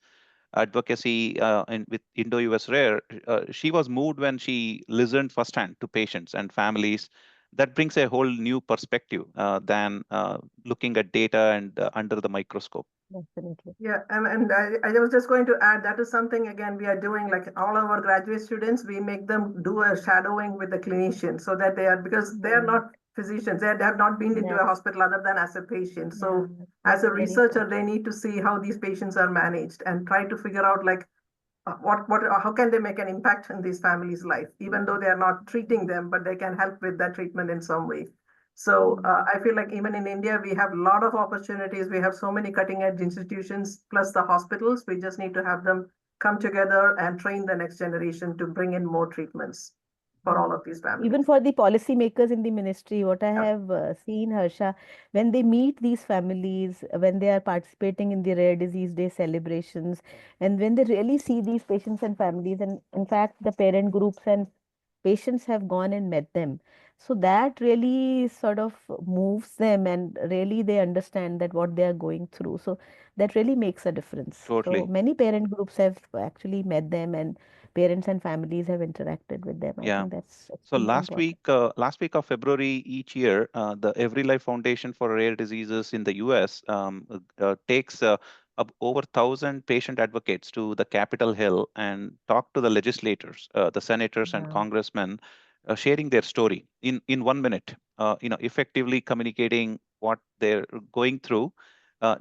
B: advocacy with IndoUSrare, she was moved when she listened firsthand to patients and families. That brings a whole new perspective than looking at data and under the microscope.
C: Definitely.
G: Yeah, and I was just going to add, that is something, again, we are doing, like all our graduate students, we make them do a shadowing with the clinician so that they are, because they are not physicians, they have not been into a hospital other than as a patient. So as a researcher, they need to see how these patients are managed and try to figure out, like, how can they make an impact in these families' life, even though they are not treating them, but they can help with that treatment in some way. So I feel like even in India, we have a lot of opportunities. We have so many cutting edge institutions, plus the hospitals. We just need to have them come together and train the next generation to bring in more treatments for all of these families.
C: Even for the policymakers in the ministry, what I have seen, Harsha, when they meet these families, when they are participating in the Rare Disease Day celebrations, and when they really see these patients and families, and in fact, the parent groups and patients have gone and met them. So that really sort of moves them, and really they understand that what they are going through. So that really makes a difference. So
B: Totally.
C: many parent groups have actually met them, and parents and families have interacted with them. I
B: Yeah.
C: think that's
B: So
C: extremely important.
B: last week of February each year, the Every Life Foundation for Rare Diseases in the US takes over 1,000 patient advocates to the Capitol Hill and talk to the legislators, the senators and congressmen, sharing their story in 1 minute. Effectively communicating what they're going through,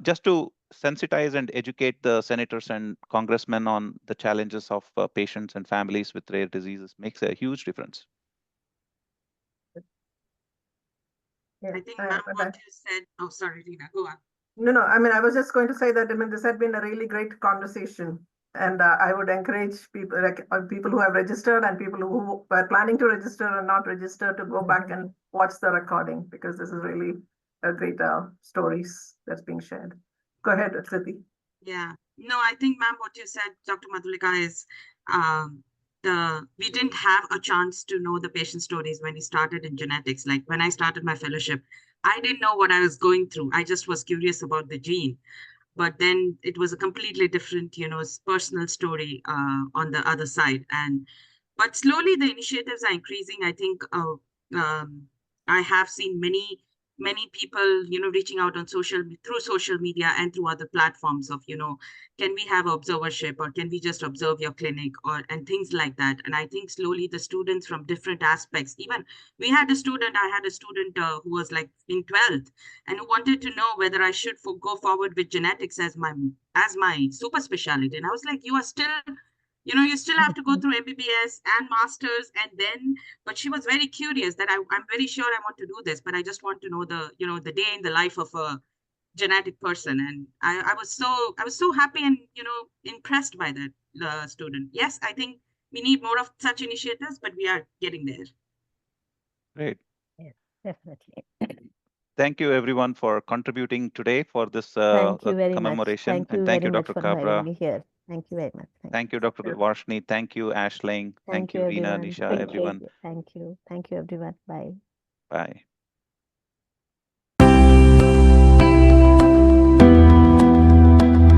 B: just to sensitize and educate the senators and congressmen on the challenges of patients and families with rare diseases makes a huge difference.
D: I think, ma'am, what you said. Oh, sorry, Rina, go on.
G: No, I mean, I was just going to say that, I mean, this had been a really great conversation. And I would encourage people, like people who have registered and people who are planning to register and not register, to go back and watch the recording, because this is really a great stories that's being shared. Go ahead, Kriti.
D: Yeah, no, I think, ma'am, what you said, Dr. Madhulika, is we didn't have a chance to know the patient stories when we started in genetics. Like when I started my fellowship, I didn't know what I was going through. I just was curious about the gene. But then it was a completely different, personal story on the other side. But slowly the initiatives are increasing. I think I have seen many people, reaching out on through social media and through other platforms of, can we have observership, or can we just observe your clinic, and things like that. And I think slowly the students from different aspects, even I had a student who was like in 12th and who wanted to know whether I should go forward with genetics as my super specialty. And I was like, you are still, you still have to go through MBBS and masters, and then, but she was very curious that I'm very sure I want to do this, but I just want to know the day in the life of a genetic person. And I was so happy and, impressed by that student. Yes, I think we need more of such initiatives, but we are getting there.
B: Great.
C: Yes, definitely.
B: Thank you, everyone, for contributing today for this
C: Thank you very much.
B: commemoration.
C: Thank you
B: And thank
C: very
B: you,
C: much
B: Dr.
C: for having
B: Kabra.
C: me here. Thank you very much.
B: Thank you, Dr. Varshney. Thank you, Ashling. Thank you, Reena,
C: everyone.
B: Nisha,
C: Thank
B: everyone.
C: you. Thank you. Thank you, everyone. Bye.
B: Bye.